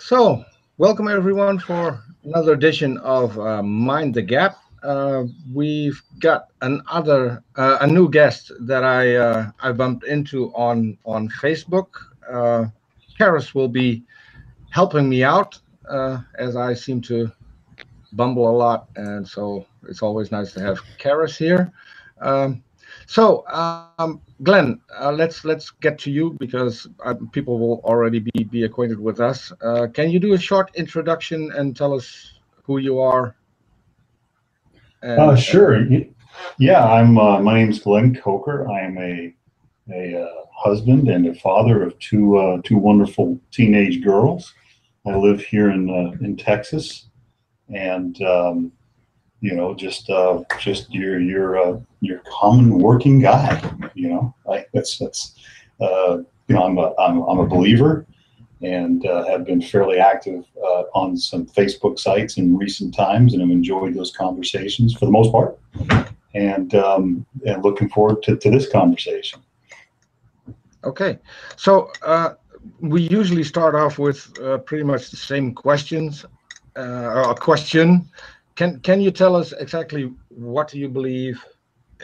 So, welcome everyone for another edition of Mind the Gap. We've got a new guest that I bumped into on Facebook. Charis will be helping me out as I seem to bumble a lot, and so it's always nice to have Charis here. Glenn, let's get to you because people will already be acquainted with us. Can you do a short introduction and tell us who you are? Sure. Yeah, my name's Glen Coker. I am a husband and a father of two wonderful teenage girls. I live here in Texas, and just your common working guy. I'm a believer, and have been fairly active on some Facebook sites in recent times, and have enjoyed those conversations for the most part, and looking forward to this conversation. Okay, so we usually start off with pretty much the same questions, or a question. Can you tell us exactly what you believe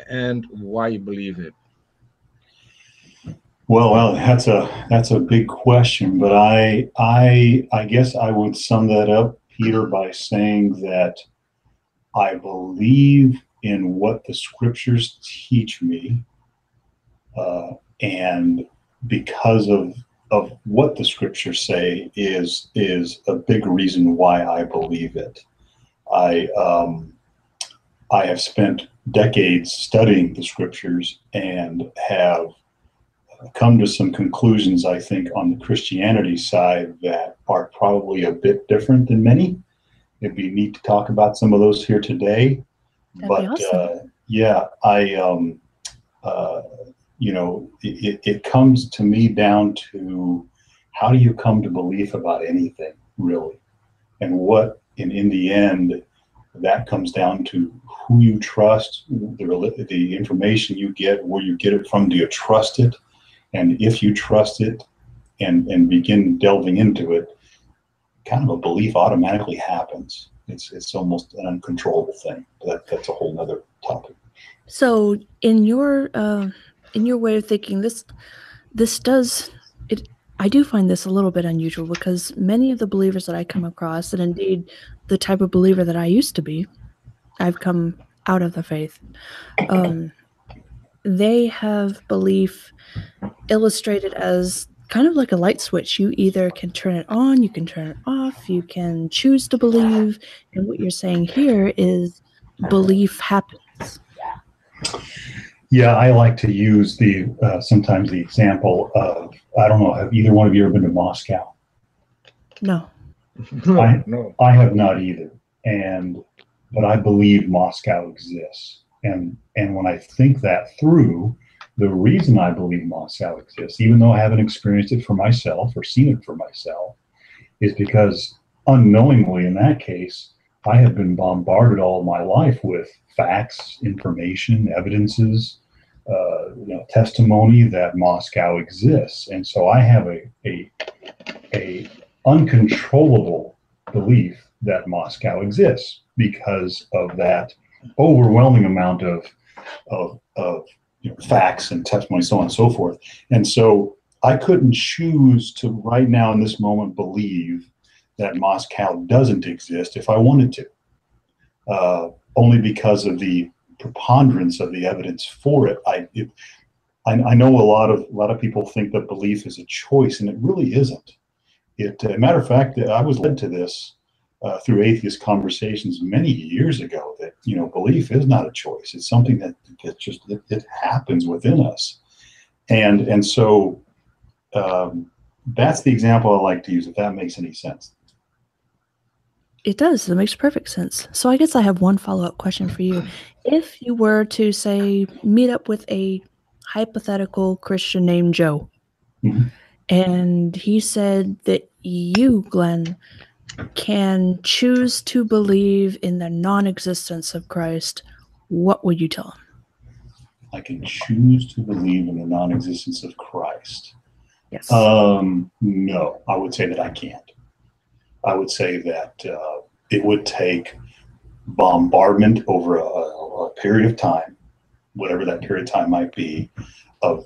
and why you believe it? Well, that's a big question, but I guess I would sum that up, Peter, by saying that I believe in what the scriptures teach me, and because of what the scriptures say is a big reason why I believe it. I have spent decades studying the scriptures and have come to some conclusions, I think, on the Christianity side that are probably a bit different than many. It'd be neat to talk about some of those here today. That'd be awesome. It comes to me down to how do you come to belief about anything, really? And what, in the end, that comes down to who you trust, the information you get, where you get it from. Do you trust it? And if you trust it and begin delving into it, kind of a belief automatically happens. It's almost an uncontrollable thing. That's a whole other topic. So in your way of thinking, I do find this a little bit unusual, because many of the believers that I come across, and indeed the type of believer that I used to be, I've come out of the faith. They have belief illustrated as kind of like a light switch. You either can turn it on, you can turn it off, you can choose to believe. And what you're saying here is belief happens. Yeah, I like to use sometimes the example of, I don't know, have either one of you ever been to Moscow? No. No. I have not either. But I believe Moscow exists. And when I think that through, the reason I believe Moscow exists, even though I haven't experienced it for myself or seen it for myself, is because unknowingly in that case, I have been bombarded all my life with facts, information, evidences, testimony that Moscow exists. And so I have a uncontrollable belief that Moscow exists because of that overwhelming amount of facts and testimony, so on and so forth. And so I couldn't choose to right now in this moment believe that Moscow doesn't exist if I wanted to, only because of the preponderance of the evidence for it. I know a lot of people think that belief is a choice, and it really isn't. Matter of fact, I was led to this through atheist conversations many years ago, that belief is not a choice. It's something that just it happens within us, and so that's the example I like to use, if that makes any sense. It does. It makes perfect sense. So I guess I have one follow-up question for you. If you were to, say, meet up with a hypothetical Christian named Joe, Mm-hmm. and he said that you, Glenn, can choose to believe in the non-existence of Christ, what would you tell him? I can choose to believe in the non-existence of Christ. Yes. No, I would say that I can't. I would say that it would take bombardment over a period of time, whatever that period of time might be, of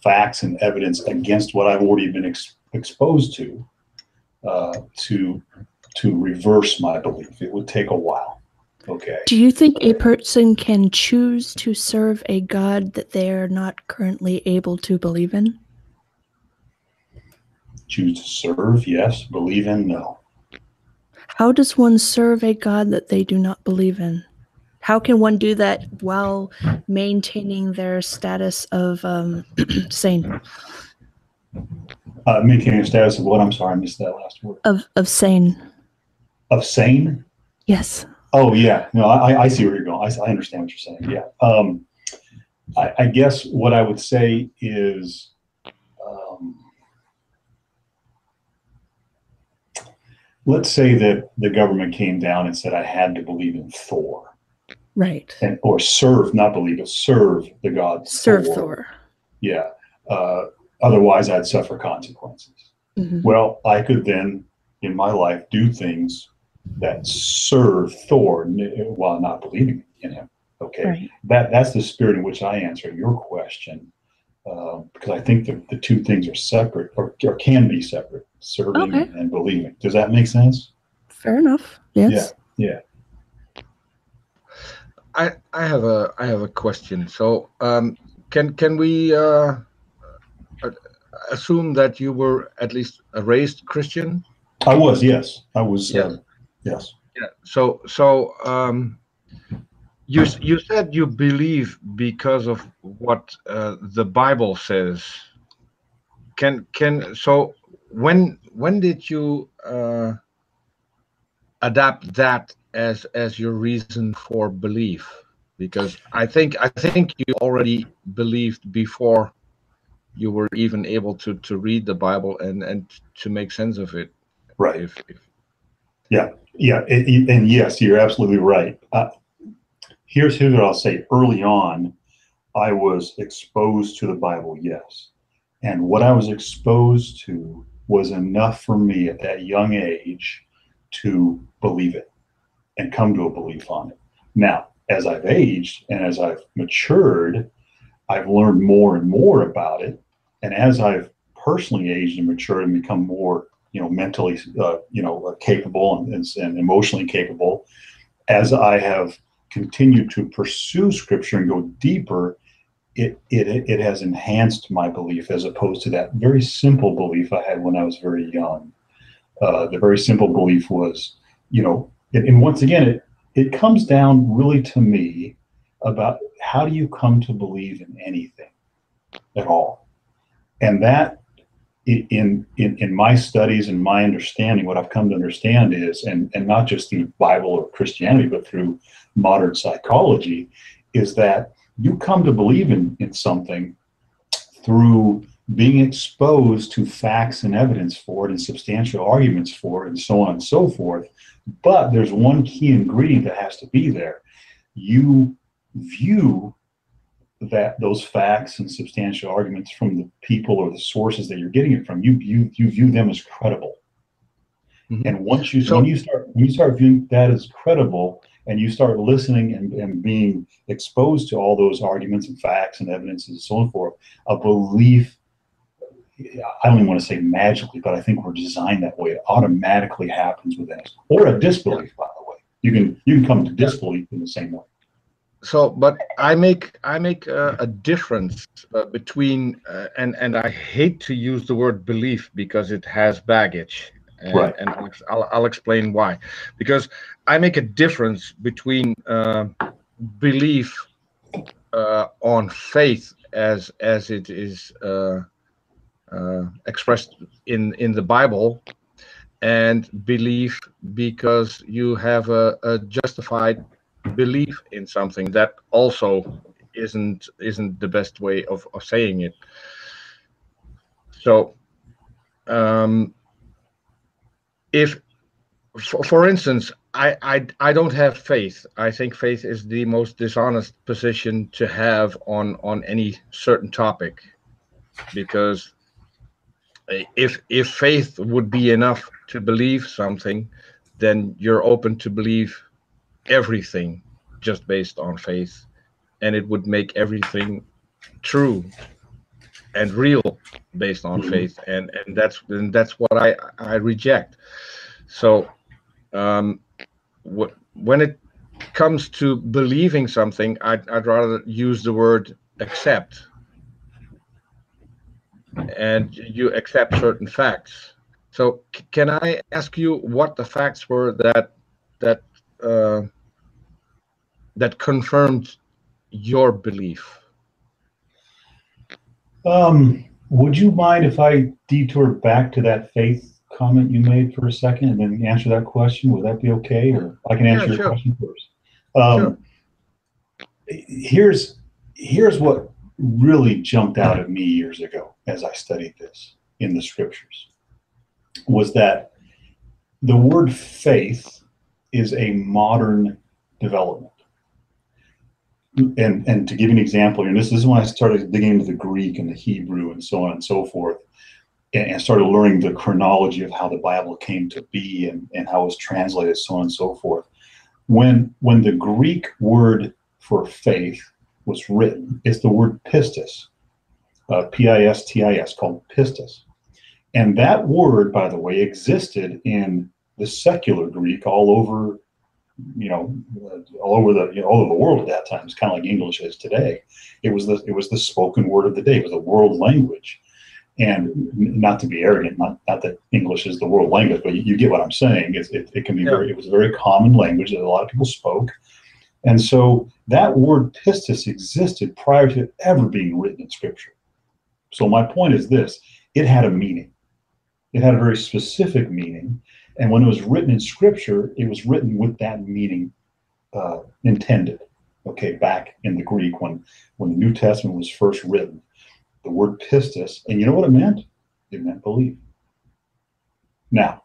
facts and evidence against what I've already been exposed to reverse my belief. It would take a while. Okay. Do you think a person can choose to serve a God that they are not currently able to believe in? Choose to serve, yes. Believe in, no. How does one serve a God that they do not believe in? How can one do that while maintaining their status of sane? Maintaining a status of what? I'm sorry, I missed that last word. Of sane. Of sane? Yes. Oh, yeah. No, I see where you're going. I understand what you're saying. Yeah. I guess what I would say is, let's say that the government came down and said I had to believe in Thor. Right. Or serve, not believe, but serve the god Serve Thor. Yeah. Otherwise, I'd suffer consequences. Mm-hmm. Well, I could then, in my life, do things that serve Thor while not believing in him. Okay. Right. That's the spirit in which I answer your question, because I think that the two things are separate, or can be separate, serving and believing. Does that make sense? Fair enough. Yes. Yeah. I have a question. So can we assume that you were at least a raised Christian? I was, yes. I was, yes. Yes. Yeah. So you said you believe because of what the Bible says. So when did you adapt that as your reason for belief? Because I think you already believed before you were even able to read the Bible and to make sense of it. Right. Yeah. And yes, you're absolutely right. Here's what I'll say. Early on, I was exposed to the Bible, yes. And what I was exposed to was enough for me at that young age to believe it and come to a belief on it. Now, as I've aged and as I've matured, I've learned more and more about it. And as I've personally aged and matured and become more, mentally, capable and emotionally capable, as I have continued to pursue Scripture and go deeper, it has enhanced my belief, as opposed to that very simple belief I had when I was very young. The very simple belief was, and once again, it comes down really to me about how do you come to believe in anything at all. And that, in my studies and my understanding, what I've come to understand is, and not just through Bible or Christianity, but through modern psychology, is that you come to believe in something through being exposed to facts and evidence for it and substantial arguments for it and so on and so forth. But there's one key ingredient that has to be there. You view those facts and substantial arguments from the people or the sources that you're getting it from. You view them as credible. Mm-hmm. And when you start viewing that as credible, and you start listening and being exposed to all those arguments and facts and evidence and so on forth, a belief I don't even want to say magically, but I think we're designed that way. It automatically happens within us. Or a disbelief, by the way. You can come to disbelief in the same way. So, but I make a difference between and I hate to use the word belief because it has baggage, Right. and I'll explain why. Because I make a difference between belief on faith as it is expressed in the Bible, and belief because you have a justified belief in something. That also isn't the best way of saying it. So if for instance, I don't have faith. I think faith is the most dishonest position to have on any certain topic, because if faith would be enough to believe something, then you're open to believe everything just based on faith, and it would make everything true and real based on faith, and that's what I reject. So when it comes to believing something, I'd rather use the word accept, and you accept certain facts. So can I ask you what the facts were that uh, that confirmed your belief? Would you mind if I detour back to that faith comment you made for a second and then answer that question? Would that be okay? Or I can answer your question first. Sure. Here's what really jumped out at me years ago as I studied this in the scriptures, was that the word faith is a modern development. And to give you an example, and this is when I started digging into the Greek and the Hebrew and so on and so forth, and started learning the chronology of how the Bible came to be and how it was translated, so on and so forth. When the Greek word for faith was written, it's the word pistis, P-I-S-T-I-S, called pistis. And that word, by the way, existed in the secular Greek all over, all over the world at that time. It's kind of like English is today. It was the spoken word of the day. It was a world language. And not to be arrogant, not that English is the world language, but you get what I'm saying. It can be it was a very common language that a lot of people spoke. And so that word pistis existed prior to it ever being written in Scripture. So my point is this: it had a meaning. It had a very specific meaning. And when it was written in Scripture, it was written with that meaning intended. Okay, back in the Greek, when the New Testament was first written, the word pistis, and you know what it meant? It meant belief. Now,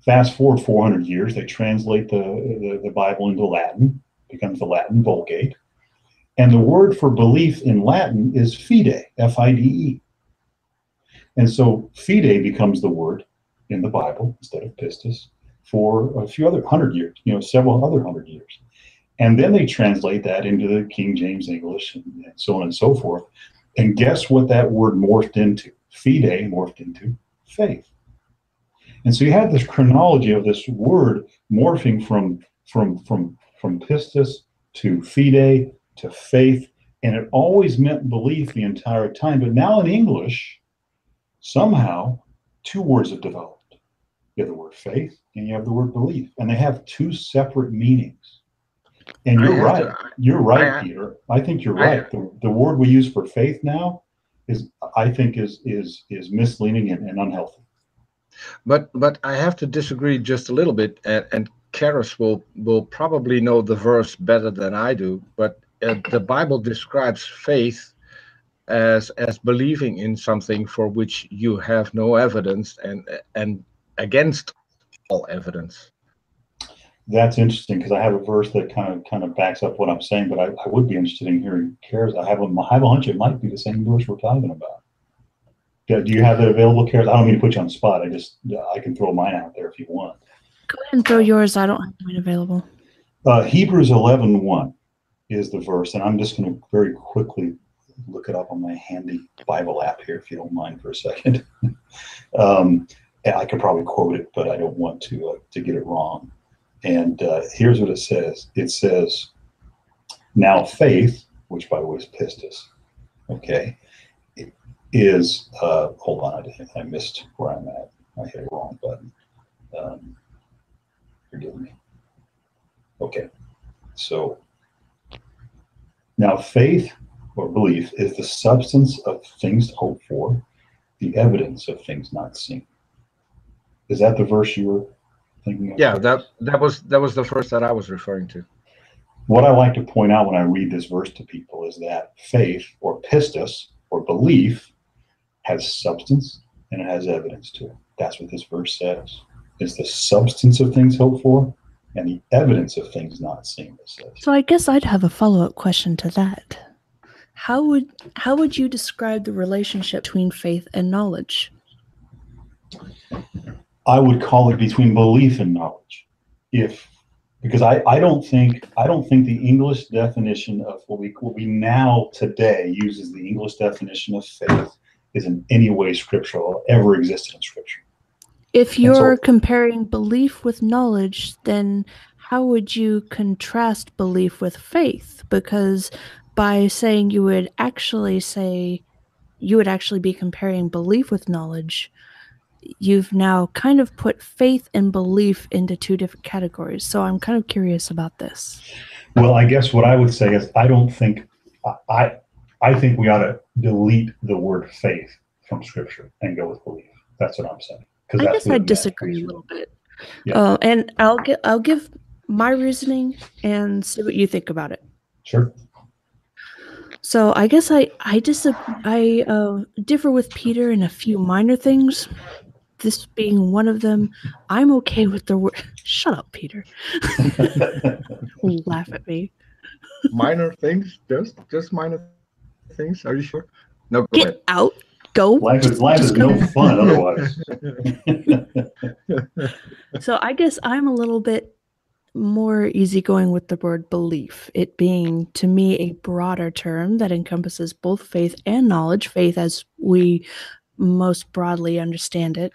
fast forward 400 years, they translate the Bible into Latin, becomes the Latin Vulgate, and the word for belief in Latin is fide, F-I-D-E. And so fide becomes the word in the Bible instead of pistis for a few other 100 years, several other 100 years. And then they translate that into the King James English and so on and so forth. And guess what that word morphed into? Fide morphed into faith. And so you have this chronology of this word morphing from pistis to fide to faith, and it always meant belief the entire time. But now in English, somehow two words have developed. You have the word faith and you have the word belief, and they have two separate meanings. And you're right. You're right, Peter. I think you're right. The word we use for faith now is misleading and unhealthy. But I have to disagree just a little bit, and Charis will probably know the verse better than I do. But the Bible describes faith as believing in something for which you have no evidence, and against all evidence. That's interesting, because I have a verse that kind of backs up what I'm saying, but I would be interested in hearing Charis. I have a hunch it might be the same verse we're talking about. Do you have that available, Charis? I don't mean to put you on the spot. I can throw mine out there if you want. Go ahead and throw yours. I don't have mine available. Hebrews 11:1 is the verse, and I'm just going to very quickly look it up on my handy Bible app here, if you don't mind for a second. I could probably quote it, but I don't want to get it wrong. And here's what it says. It says, now faith, which by the way is pistis, okay, is, hold on, I missed where I'm at. I hit the wrong button. Forgive me. Okay, so now faith or belief is the substance of things hoped for, the evidence of things not seen. Is that the verse you were thinking of? Yeah, that was the verse that I was referring to. What I like to point out when I read this verse to people is that faith or pistis or belief has substance and it has evidence to it. That's what this verse says. It's the substance of things hoped for and the evidence of things not seen, it says. So I guess I'd have a follow-up question to that. How would you describe the relationship between faith and knowledge? I would call it between belief and knowledge. Because I don't think the English definition of what we now today uses the English definition of faith is in any way scriptural or ever existed in Scripture. If you're comparing belief with knowledge, then how would you contrast belief with faith? Because by saying you would actually be comparing belief with knowledge, you've now kind of put faith and belief into two different categories. So I'm kind of curious about this. Well, I guess what I would say is I think we ought to delete the word faith from Scripture and go with belief. That's what I'm saying. I guess I disagree a little bit. Yeah. And I'll give my reasoning and see what you think about it. Sure. So I guess I differ with Peter in a few minor things. This being one of them. I'm okay with the word. Shut up, Peter. Laugh at me. Minor things, just minor things. Are you sure? No, go ahead. Get out. Go. Life is no fun otherwise. So I guess I'm a little bit more easygoing with the word belief, it being to me a broader term that encompasses both faith and knowledge, faith as we most broadly understand it.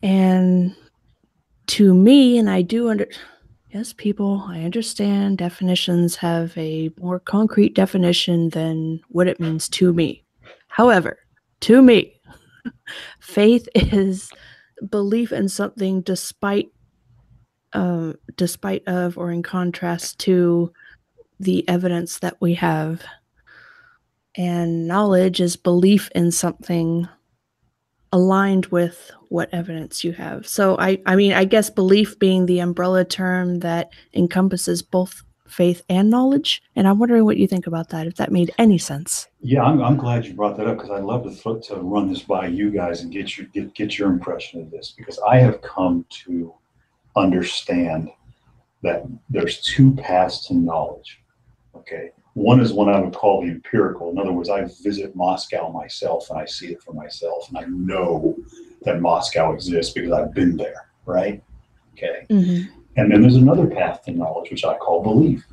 And to me, and I do yes, people, I understand definitions have a more concrete definition than what it means to me. However, to me, faith is belief in something despite of or in contrast to the evidence that we have. And knowledge is belief in something aligned with what evidence you have. So I mean, I guess belief being the umbrella term that encompasses both faith and knowledge. And I'm wondering what you think about that, if that made any sense. Yeah, I'm glad you brought that up because I'd love to run this by you guys and get your impression of this, because I have come to understand that there's two paths to knowledge. Okay. One is what I would call the empirical. In other words, I visit Moscow myself and I see it for myself and I know that Moscow exists because I've been there, right? Okay. Mm-hmm. And then there's another path to knowledge, which I call belief.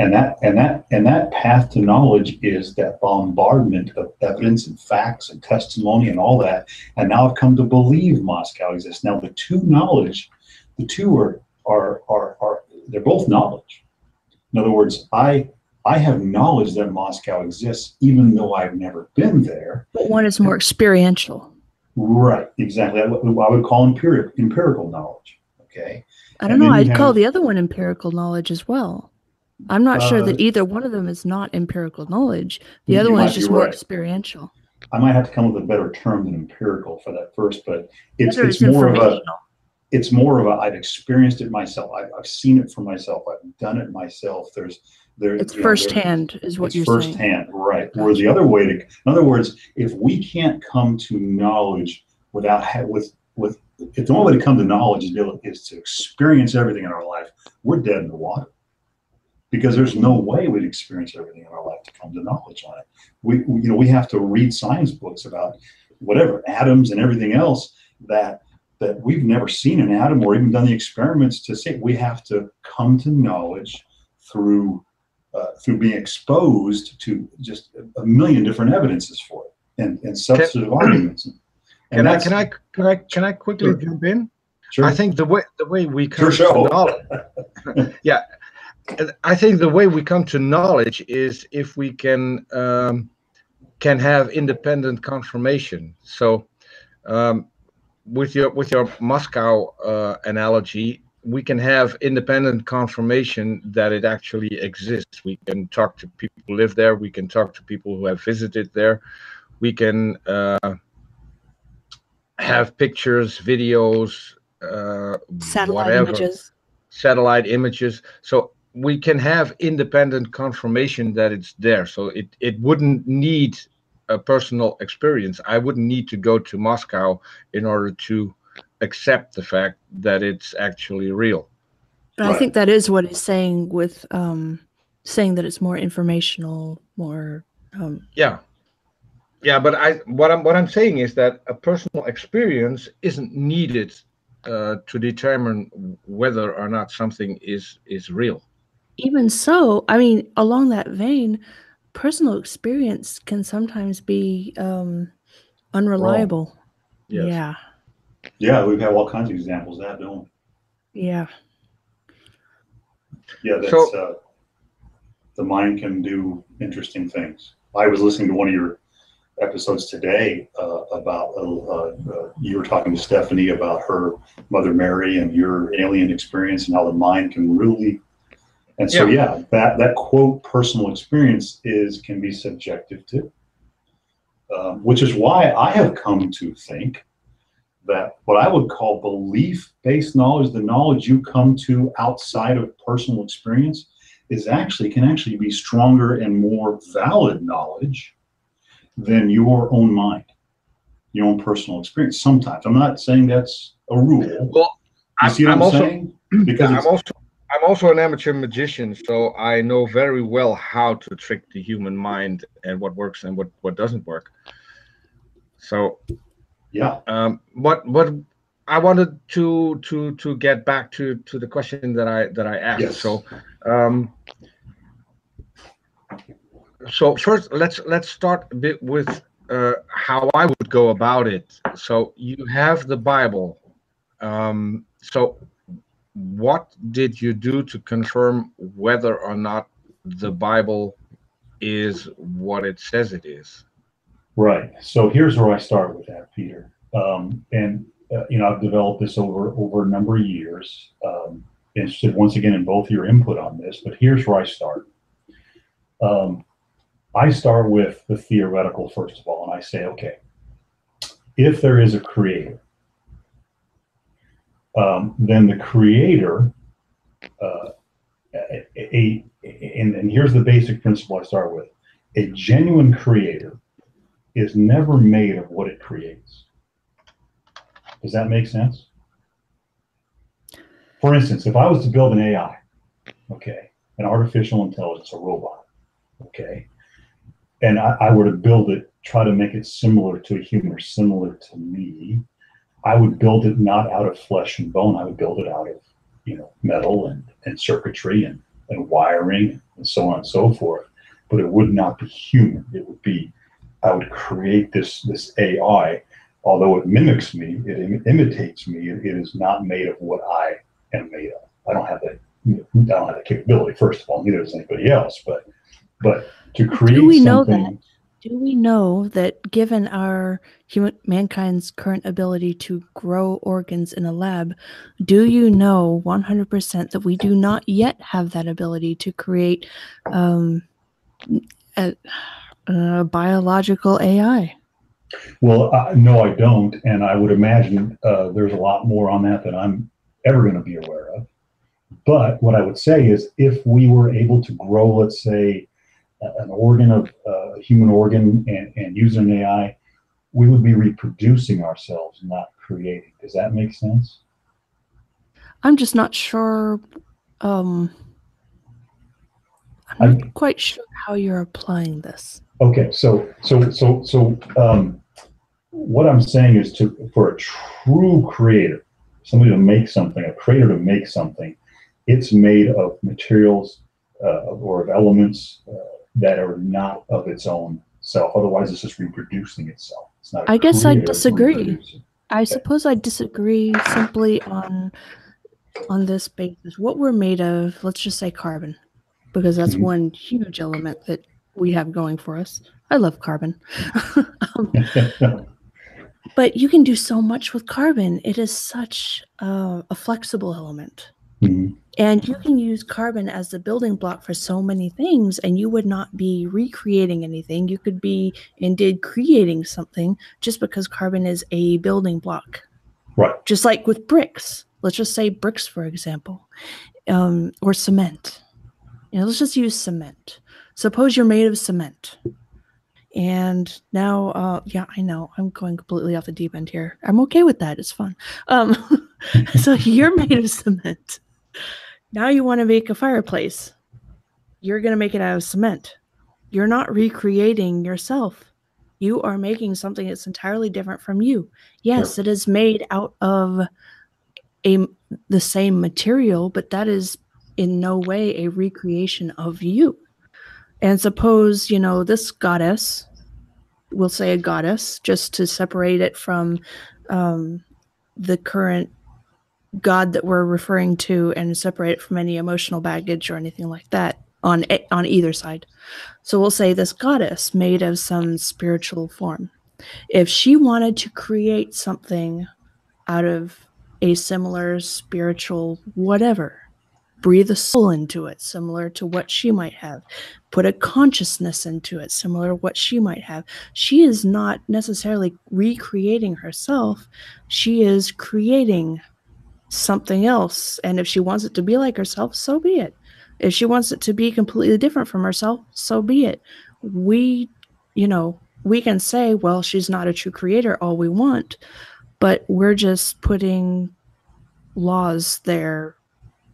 And that path to knowledge is that bombardment of evidence and facts and testimony and all that. And now I've come to believe Moscow exists. Now the two are they're both knowledge. In other words, I have knowledge that Moscow exists, even though I've never been there. But one is more experiential. Right, exactly. I would call empirical knowledge. Okay. I don't know. I'd call the other one empirical knowledge as well. I'm not sure that either one of them is not empirical knowledge. The other one is just more experiential. I might have to come up with a better term than empirical for that first, but it's more of a I've experienced it myself. I've seen it for myself. I've done it myself. It's firsthand is what you're saying. Firsthand, right. Gotcha. Where the other way in other words, if we can't come to knowledge if the only way to come to knowledge is to experience everything in our life, we're dead in the water. Because there's no way we'd experience everything in our life to come to knowledge on it. We have to read science books about whatever atoms and everything else that we've never seen an atom or even done the experiments to see. We have to come to knowledge through through being exposed to just a million different evidences for it and substantive arguments. And can I quickly Sure. jump in? Sure. I think the way we come Sure. to knowledge, yeah, I think the way we come to knowledge is if we can have independent confirmation. So with your Moscow analogy, we can have independent confirmation that it actually exists. We can talk to people who live there. We can talk to people who have visited there. We can have pictures, videos, satellite images. So we can have independent confirmation that it's there. So it wouldn't need a personal experience. I wouldn't need to go to Moscow in order to accept the fact that it's actually real. But I think that is what he's saying with saying that it's more informational, more. Yeah. But what I'm saying is that a personal experience isn't needed to determine whether or not something is real. Even so, I mean, along that vein, personal experience can sometimes be unreliable. Wrong. Yes. Yeah. Yeah, we've had all kinds of examples of that, don't we? Yeah. Yeah, that's the mind can do interesting things. I was listening to one of your episodes today about you were talking to Stephanie about her Mother Mary and your alien experience and how the mind can really. And so that quote personal experience can be subjective too, which is why I have come to think that what I would call belief-based knowledge, the knowledge you come to outside of personal experience, can actually be stronger and more valid knowledge than your own mind, your own personal experience. Sometimes I'm not saying that's a rule. Well, you see what I'm saying? Because I'm also an amateur magician, so I know very well how to trick the human mind and what works and what doesn't work. So yeah. But I wanted to get back to the question that I asked. Yes. So first, let's start a bit with how I would go about it. So you have the Bible. So what did you do to confirm whether or not the Bible is what it says it is? Right. So here's where I start with that, Peter. I've developed this over a number of years. Interested once again in both your input on this, but here's where I start. I start with the theoretical first of all, and I say, okay, if there is a creator, then the creator, and here's the basic principle I start with: a genuine creator is never made of what it creates. Does that make sense? For instance, if I was to build an AI, okay, an artificial intelligence, a robot, okay, and I were to build it, try to make it similar to a human or similar to me, I would build it not out of flesh and bone. I would build it out of, metal and circuitry and wiring and so on and so forth. But it would not be human. It would be, I would create this AI, although it mimics me, it imitates me. It is not made of what I am made of. I don't have that capability. First of all, neither does anybody else. But to create something. Do we know that given our mankind's current ability to grow organs in a lab, do you know 100% that we do not yet have that ability to create a biological AI? Well, no, I don't. And I would imagine there's a lot more on that than I'm ever going to be aware of. But what I would say is if we were able to grow, let's say, an organ of a human organ and use an AI, we would be reproducing ourselves, not creating. Does that make sense? I'm just not sure. I'm not quite sure how you're applying this. Okay, so what I'm saying is for a true creator, somebody to make something, a creator to make something, it's made of materials or of elements that are not of its own self. Otherwise, it's just reproducing itself. It's not a I guess I creator, it's disagree. reproducing. I suppose I disagree simply on this basis. What we're made of, let's just say carbon, because that's one huge element that we have going for us. I love carbon. But you can do so much with carbon. It is such a flexible element. And you can use carbon as the building block for so many things, and you would not be recreating anything. You could be indeed creating something just because carbon is a building block. Right. Just like with bricks. Let's just say bricks, for example, or cement. Let's just use cement. Suppose you're made of cement. And now, yeah, I know I'm going completely off the deep end here. I'm okay with that. It's fun. So you're made of cement. Now you want to make a fireplace. You're going to make it out of cement. You're not recreating yourself. You are making something that's entirely different from you. Yes, it is made out of the same material, but that is in no way a recreation of you. And suppose, this goddess, we'll say a goddess, just to separate it from the current god that we're referring to and separate it from any emotional baggage or anything like that on either side. So we'll say this goddess made of some spiritual form. If she wanted to create something out of a similar spiritual whatever, breathe a soul into it, similar to what she might have, put a consciousness into it, similar to what she might have. She is not necessarily recreating herself. She is creating something else. And if she wants it to be like herself, so be it. If she wants it to be completely different from herself, so be it. We can say, well, she's not a true creator all we want, but we're just putting laws there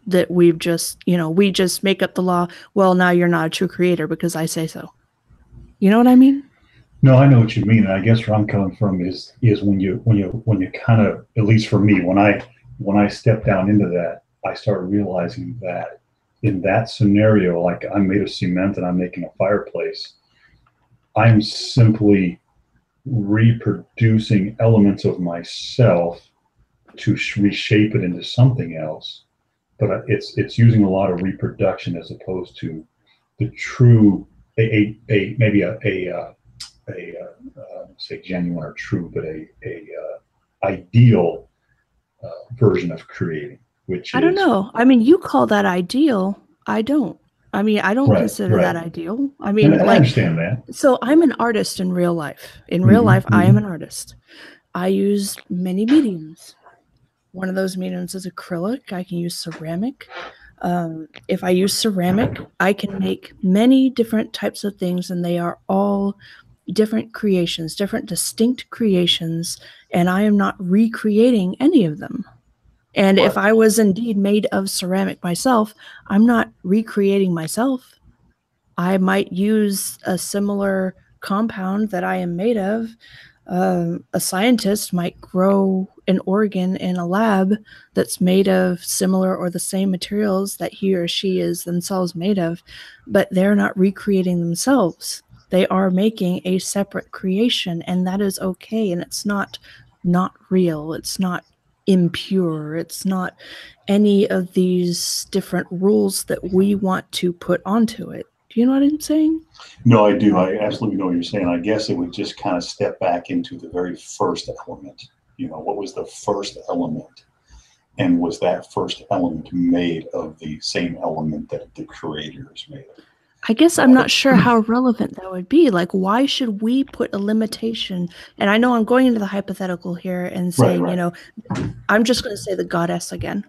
that we've just, we just make up the law. Well, now you're not a true creator because I say so. You know what I mean? No, I know what you mean. And I guess where I'm coming from is when you kind of, at least for me, when I step down into that, I start realizing that in that scenario, like I'm made of cement and I'm making a fireplace, I'm simply reproducing elements of myself to reshape it into something else. But it's using a lot of reproduction as opposed to the true maybe say genuine or true, but a ideal version of creating, which I don't know. I mean, you call that ideal. I don't. I mean, I don't consider that ideal. I mean, and I understand that. So I'm an artist in real life. In real life, I am an artist. I use many mediums. One of those mediums is acrylic. I can use ceramic. If I use ceramic, I can make many different types of things, and they are all different creations, different distinct creations, and I am not recreating any of them. And if I was indeed made of ceramic myself, I'm not recreating myself. I might use a similar compound that I am made of. A scientist might grow an organ in a lab that's made of similar or the same materials that he or she is themselves made of, but they're not recreating themselves. They are making a separate creation, and that is okay. And it's not real. It's not impure. It's not any of these different rules that we want to put onto it. Do you know what I'm saying? No, I do. I absolutely know what you're saying. I guess it would just kind of step back into the very first element. What was the first element? And was that first element made of the same element that the creator is made of? I guess I'm not sure how relevant that would be. Like, why should we put a limitation? And I know I'm going into the hypothetical here and saying, I'm just going to say the goddess again.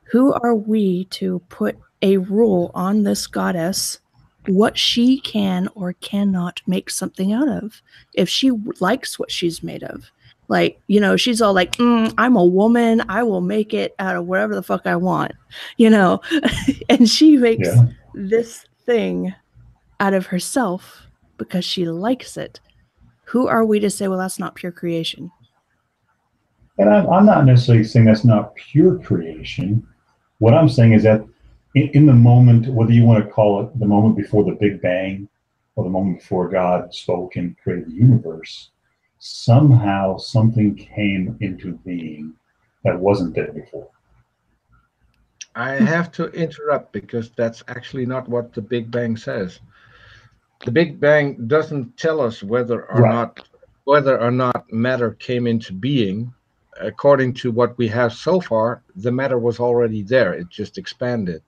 Who are we to put a rule on this goddess, what she can or cannot make something out of? If she likes what she's made of, like, she's all like, I'm a woman, I will make it out of whatever the fuck I want, and she makes this thing out of herself because she likes it. Who are we to say, well, that's not pure creation? And I'm not necessarily saying that's not pure creation. What I'm saying is that in the moment, whether you want to call it the moment before the Big Bang or the moment before God spoke and created the universe, somehow something came into being that wasn't there before. I have to interrupt because that's actually not what the Big Bang says. The Big Bang doesn't tell us Right. whether or not matter came into being. According to what we have so far, the matter was already there. It just expanded.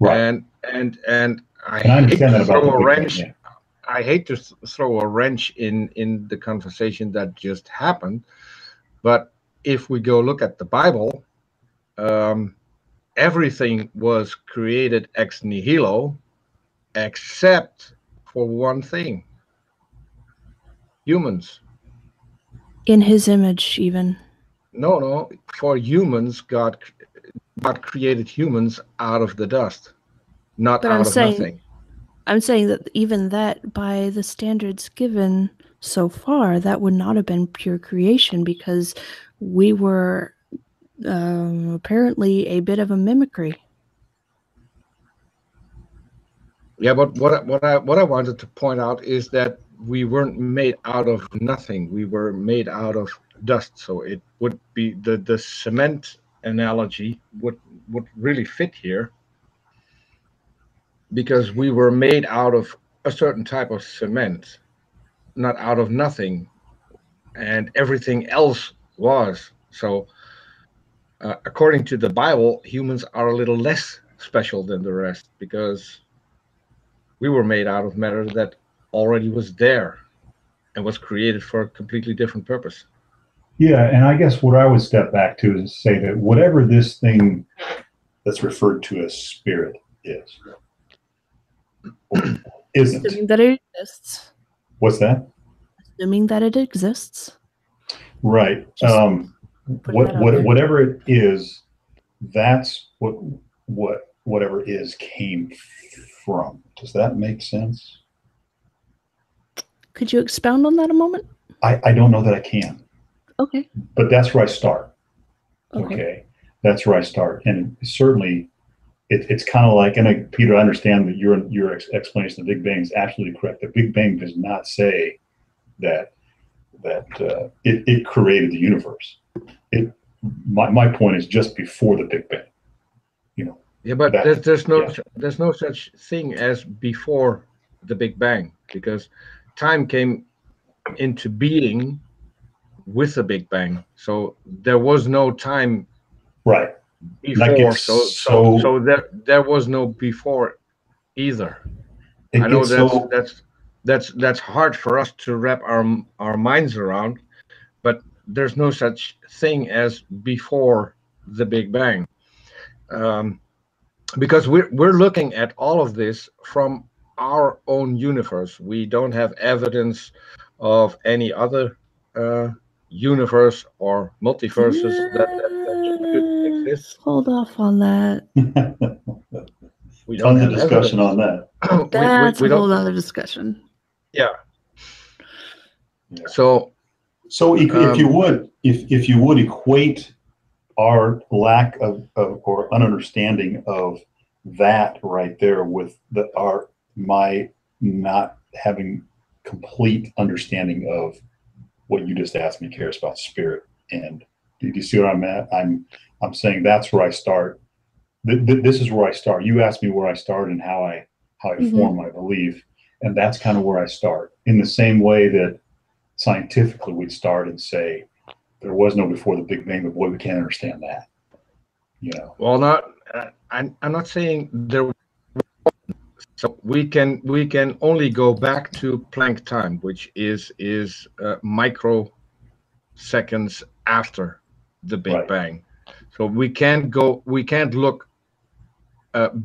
Right. And I And I hate understand to that about throw the a Big Bang. wrench. Yeah. I hate to throw a wrench in the conversation that just happened. But if we go look at the Bible, um, everything was created ex nihilo, except for one thing: humans. In his image, even. No, for humans, God created humans out of the dust, not But out of nothing. I'm saying that even that, by the standards given so far, that would not have been pure creation because we were apparently a bit of a mimicry. Yeah, but what I wanted to point out is that we weren't made out of nothing. We were made out of dust. So it would be the cement analogy would really fit here because we were made out of a certain type of cement, not out of nothing, and everything else was. So according to the Bible, humans are a little less special than the rest because we were made out of matter that already was there and was created for a completely different purpose. Yeah, and I guess what I would step back to is say that whatever this thing that's referred to as spirit is, or isn't. Assuming that it exists. What's that? Assuming that it exists. Right. Just putting that out there. Whatever it is, that's whatever is came from. Does that make sense? Could you expound on that a moment? I don't know that I can. Okay. But that's where I start. Okay. That's where I start. And certainly it's kind of like, and Peter, I understand that your explanation of the Big Bang is absolutely correct. The Big Bang does not say that it created the universe. My point is just before the Big Bang. Yeah, but there's no such thing as before the Big Bang because time came into being with the Big Bang. So there was no time right before. So there was no before either. I know that's hard for us to wrap our minds around, but there's no such thing as before the Big Bang. Because we're looking at all of this from our own universe. We don't have evidence of any other universe or multiverses that could exist. Hold off on that. We don't Tons of have discussion evidence. on that. That's we a whole don't. other discussion. Yeah. So if you would equate our lack of or ununderstanding of that right there with my not having complete understanding of what you just asked me, Charis, about spirit. And do you see what I'm at? I'm saying that's where I start. This is where I start. You asked me where I start and how I form my belief, and that's kind of where I start. In the same way that scientifically we'd start and say there was no before the Big Bang, but boy, we can't understand that. Well, I'm not saying there. So we can only go back to Planck time, which is microseconds after the Big Bang. So we can't look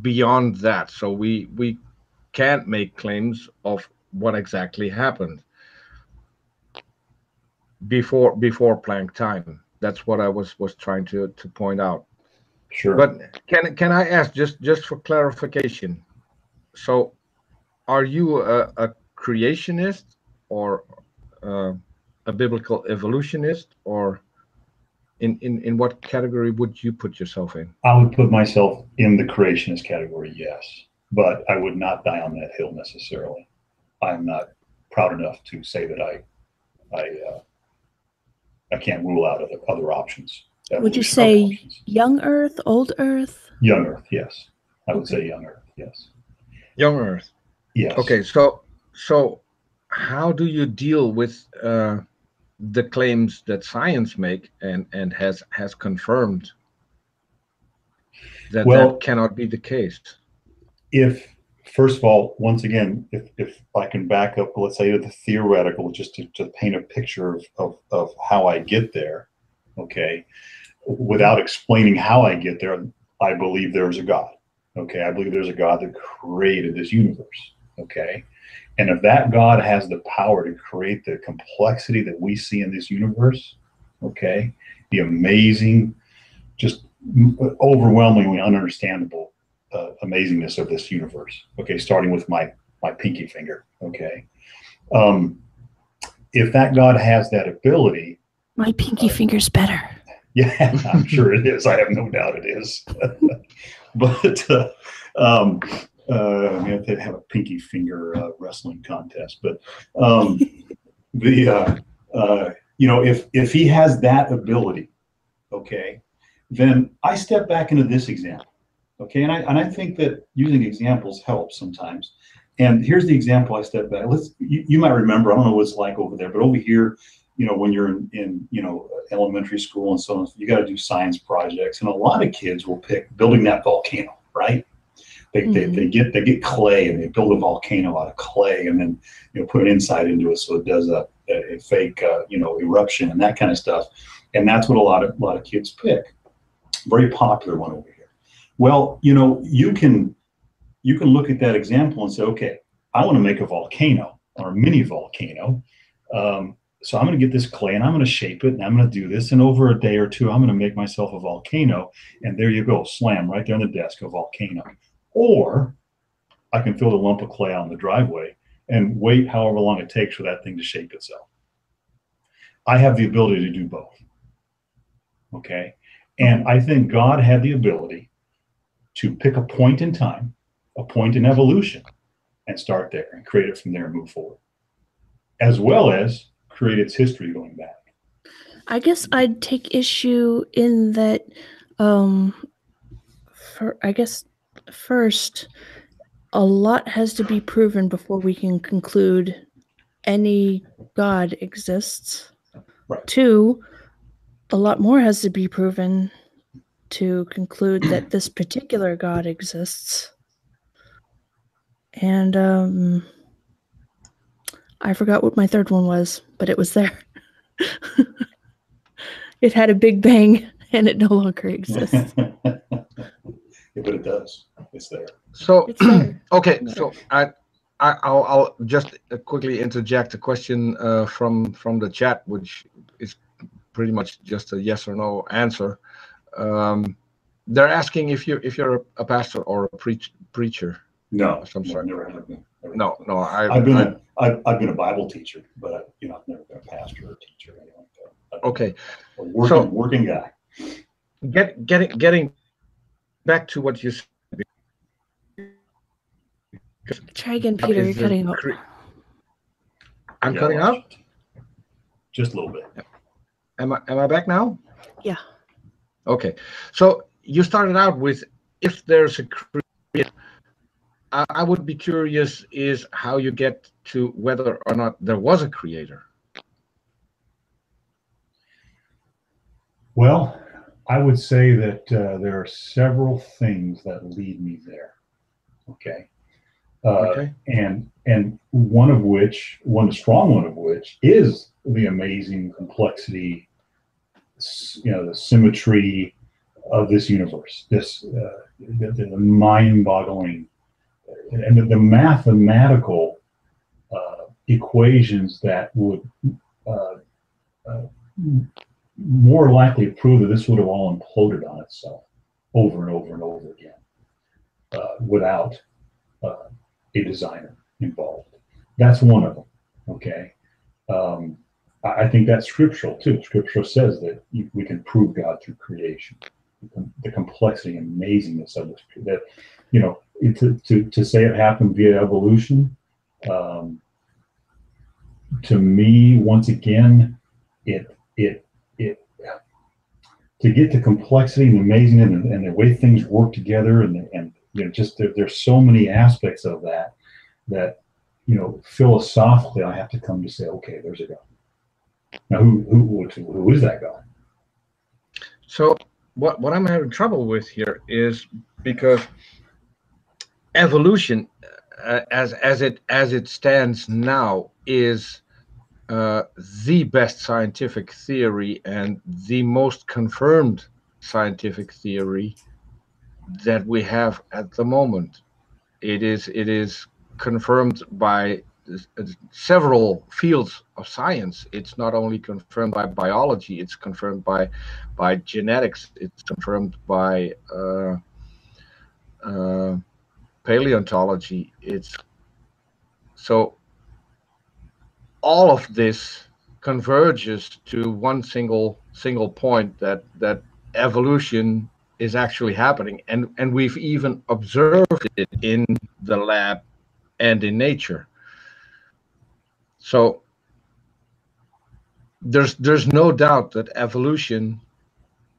beyond that. So we can't make claims of what exactly happened before Planck time. That's what I was trying to point out. Sure. But can I ask just for clarification? So, are you a creationist or a biblical evolutionist, or In what category would you put yourself in? I would put myself in the creationist category, yes, but I would not die on that hill necessarily. I'm not proud enough to say that I can't rule out other options. Would you say young Earth, old Earth? Young Earth, yes. I would say young Earth, yes. Young Earth. Yes. Okay, so how do you deal with the claims that science make and has confirmed that that cannot be the case? If, first of all, once again, if I can back up, let's say, to the theoretical, just to paint a picture of how I get there, okay, without explaining how I get there, I believe there's a God, okay? I believe there's a God that created this universe, okay? And if that God has the power to create the complexity that we see in this universe, okay, the amazing, just overwhelmingly ununderstandable amazingness of this universe, okay, starting with my pinky finger, okay. If that God has that ability, my pinky finger's better. Yeah, I'm sure it is. I have no doubt it is. But we have to have a pinky finger wrestling contest. But you know, if he has that ability, okay, then I step back into this example, okay, and I think that using examples helps sometimes. And here's the example I step back. You might remember, I don't know what it's like over there, but over here, you know, when you're in you know, elementary school and so on, you got to do science projects, and a lot of kids will pick building that volcano, right? They get clay and they build a volcano out of clay, and then, you know, put an inside into it so it does a fake you know, eruption and that kind of stuff. And that's what a lot of kids pick. Very popular one over here. Well, you know, you can look at that example and say, okay, I want to make a volcano or a mini volcano. So I'm going to get this clay and I'm going to shape it and I'm going to do this. And over a day or two, I'm going to make myself a volcano. And there you go, slam right there on the desk, a volcano. Or I can fill a lump of clay out in the driveway and wait however long it takes for that thing to shape itself. I have the ability to do both. Okay. And I think God had the ability to pick a point in time, a point in evolution, and start there and create it from there and move forward, as well as create its history going back. I guess I'd take issue in that, I guess first, a lot has to be proven before we can conclude any God exists. Right. Two, a lot more has to be proven to conclude that this particular God exists. And I forgot what my third one was, but it was there. It had a big bang and it no longer exists. Yeah, but it does. It's there. So It's there. okay, so I'll just quickly interject a question from the chat, which is pretty much just a yes or no answer. They're asking if you're a pastor or a preacher. No, of some sort. never have been. No. I've been a Bible teacher, but I've never been a pastor or a teacher or anything like that. Okay, A working guy. Getting back to what you said. Try again, Peter. You're cutting out. I'm cutting out? Just a little bit. Am I back now? Yeah. Okay. So you started out with, if there's a creator, I would be curious is how you get to whether or not there was a creator. Well, I would say that there are several things that lead me there. Okay. And one strong one of which is the amazing complexity, you know, the symmetry of this universe, the mind-boggling, and the mathematical equations that would more likely prove that this would have all imploded on itself over and over and over again without a designer involved. That's one of them. Okay. I think that's scriptural too. Scripture says that we can prove God through creation. The complexity and amazingness of this, that, you know, to say it happened via evolution, to me, once again, it to get the complexity and amazingness and the way things work together, and you know, just there's so many aspects of that, you know, philosophically, I have to come to say, okay, there's a God. Now, who is that God? So what I'm having trouble with here is because evolution, as it stands now, is the best scientific theory and the most confirmed scientific theory that we have at the moment. It is confirmed by several fields of science. It's not only confirmed by biology, it's confirmed by genetics, it's confirmed by paleontology. It's so all of this converges to one single point, that evolution is actually happening, and we've even observed it in the lab and in nature. So there's no doubt that evolution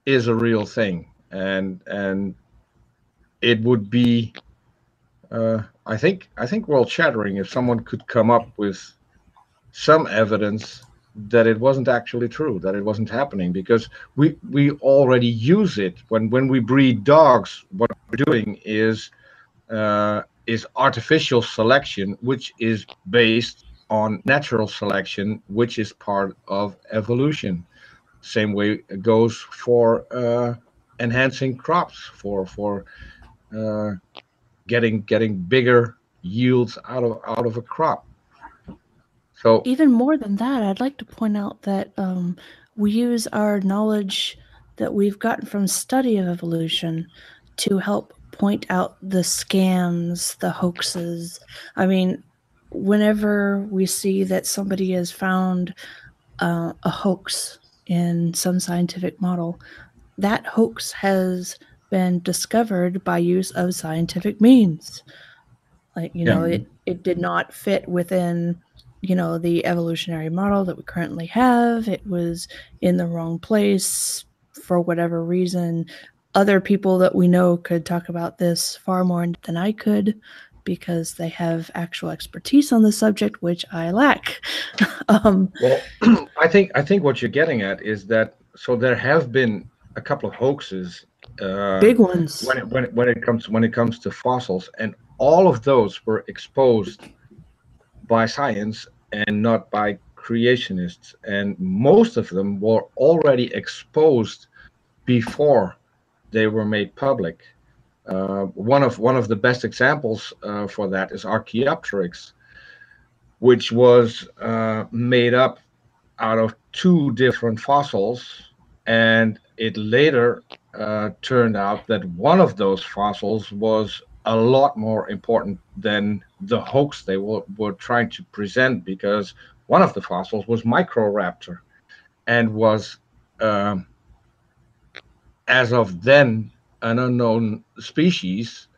is a real thing, and it would be I think world shattering if someone could come up with some evidence that it wasn't actually true, that it wasn't happening, because we already use it when we breed dogs. What we're doing is artificial selection, which is based on natural selection, which is part of evolution. Same way it goes for enhancing crops, for getting bigger yields out of a crop. So even more than that, I'd like to point out that we use our knowledge that we've gotten from study of evolution to help point out the scams, the hoaxes. I mean, whenever we see that somebody has found a hoax in some scientific model, that hoax has been discovered by use of scientific means. Like, you know, it did not fit within, you know, the evolutionary model that we currently have. It was in the wrong place for whatever reason. Other people that we know could talk about this far more than I could, because they have actual expertise on the subject, which I lack. well, I think what you're getting at is that, so there have been a couple of hoaxes, big ones, when it comes to fossils, and all of those were exposed by science and not by creationists, and most of them were already exposed before they were made public. One of the best examples for that is Archaeopteryx, which was made up out of two different fossils, and it later turned out that one of those fossils was a lot more important than the hoax they were trying to present, because one of the fossils was Microraptor and was, as of then, an unknown species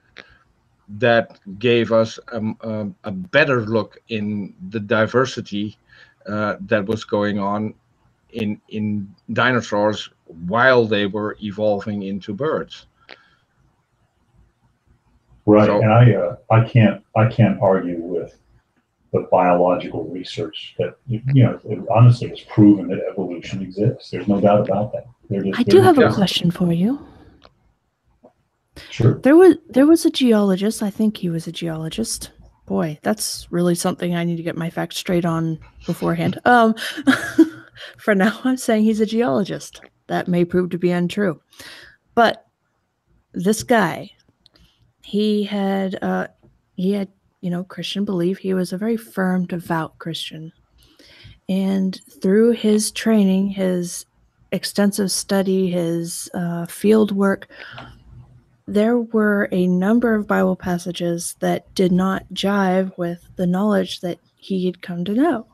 that gave us a better look in the diversity that was going on in dinosaurs while they were evolving into birds. Right, so, and I can't argue with the biological research that, you know, honestly has proven that evolution exists. There's no doubt about that. I do have a question for you. Sure. There was a geologist. I think he was a geologist. Boy, that's really something I need to get my facts straight on beforehand. For now, I'm saying he's a geologist. That may prove to be untrue. But this guy, he had, you know, Christian belief. He was a very firm, devout Christian. And through his training, his extensive study, his field work, there were a number of Bible passages that did not jive with the knowledge that he had come to know.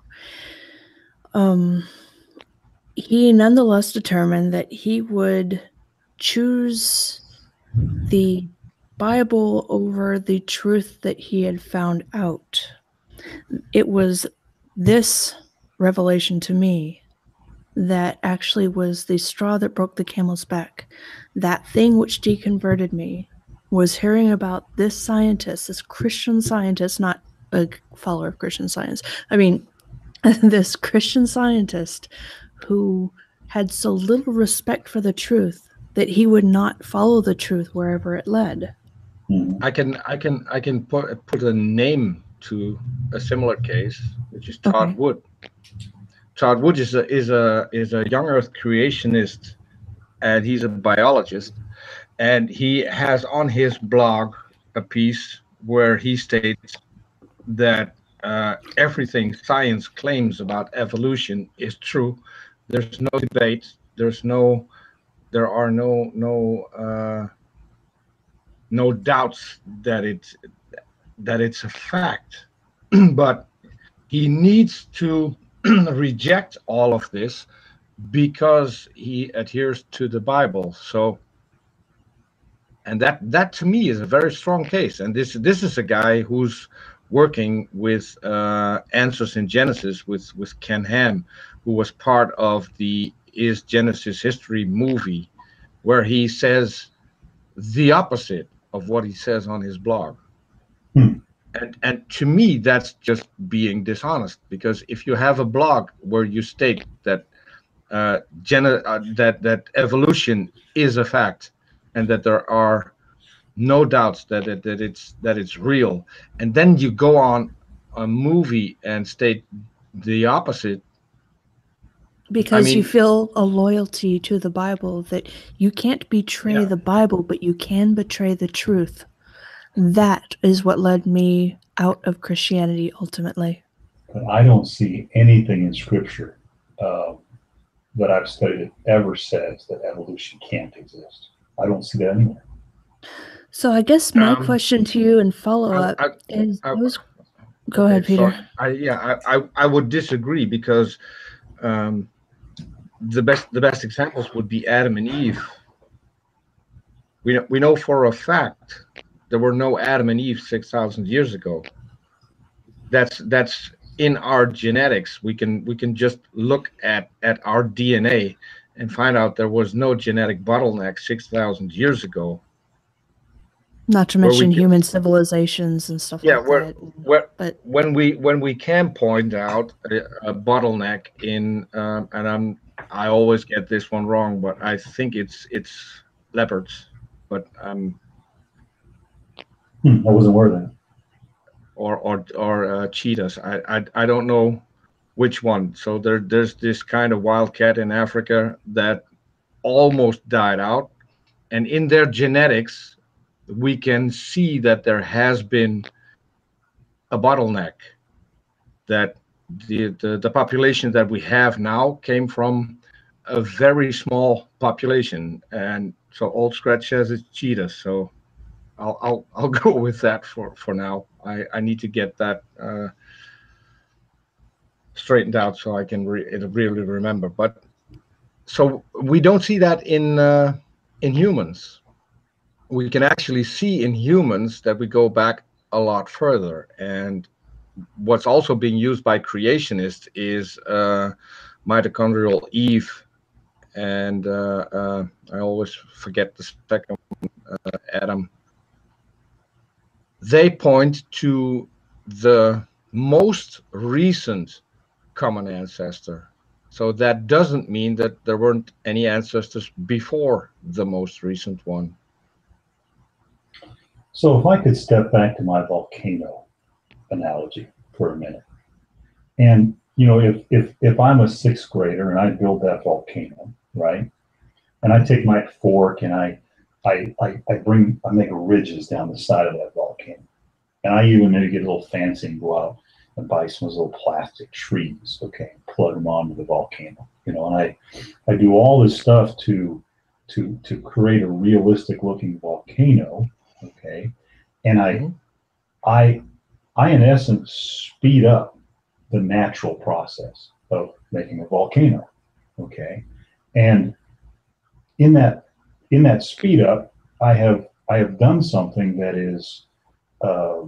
he nonetheless determined that he would choose the Bible over the truth that he had found out. It was this revelation to me that actually was the straw that broke the camel's back. That thing which deconverted me was hearing about this scientist, this Christian scientist, not a follower of Christian Science. I mean, this Christian scientist who had so little respect for the truth that he would not follow the truth wherever it led. Mhm. I can put a name to a similar case, which is Todd Okay. Wood. Todd Wood is a young Earth creationist, and he's a biologist, and he has on his blog a piece where he states that everything science claims about evolution is true. There's no debate. There are no doubts that it's a fact. But he needs to reject all of this because he adheres to the Bible. So, and that to me is a very strong case. And this is a guy who's working with Answers in Genesis with Ken Ham, who was part of the Is Genesis History movie, where he says the opposite of what he says on his blog. Hmm. And to me, that's just being dishonest, because if you have a blog where you state that that evolution is a fact and that there are no doubts that it's real, and then you go on a movie and state the opposite. Because you mean, feel a loyalty to the Bible, that you can't betray yeah. the Bible, but you can betray the truth. That is what led me out of Christianity ultimately. But I don't see anything in Scripture that I've studied that ever says that evolution can't exist. I don't see that anywhere. So I guess my um, question to you and follow I, up I, is I, go okay, ahead, Peter. sorry. I would disagree, because the best examples would be Adam and Eve. We know for a fact there were no Adam and Eve 6,000 years ago. That's in our genetics. We can just look at our DNA and find out there was no genetic bottleneck 6,000 years ago. Not to Where we mention can, human civilizations and stuff yeah, like that. where But when we can point out a bottleneck in, and I always get this one wrong, but I think it's leopards, but I wasn't aware of that. or cheetahs. I don't know which one. So there's this kind of wildcat in Africa that almost died out, and in their genetics, we can see that there has been a bottleneck. That the population that we have now came from a very small population, and so Old Scratch says it's cheetahs. So I'll go with that for now. I need to get that straightened out so I can really remember. But so we don't see that in humans. We can actually see in humans that we go back a lot further. And what's also being used by creationists is mitochondrial Eve, and I always forget the second Adam. They point to the most recent common ancestor. So that doesn't mean that there weren't any ancestors before the most recent one. So if I could step back to my volcano analogy for a minute, and if I'm a sixth grader and I build that volcano, right, and I take my fork and I make ridges down the side of that volcano, and I even maybe get a little fancy and go out and buy some of those little plastic trees, okay, and plug them onto the volcano, and I do all this stuff to create a realistic looking volcano, okay, and I in essence speed up the natural process of making a volcano, Okay, and in that speed up, I have done something that is uh,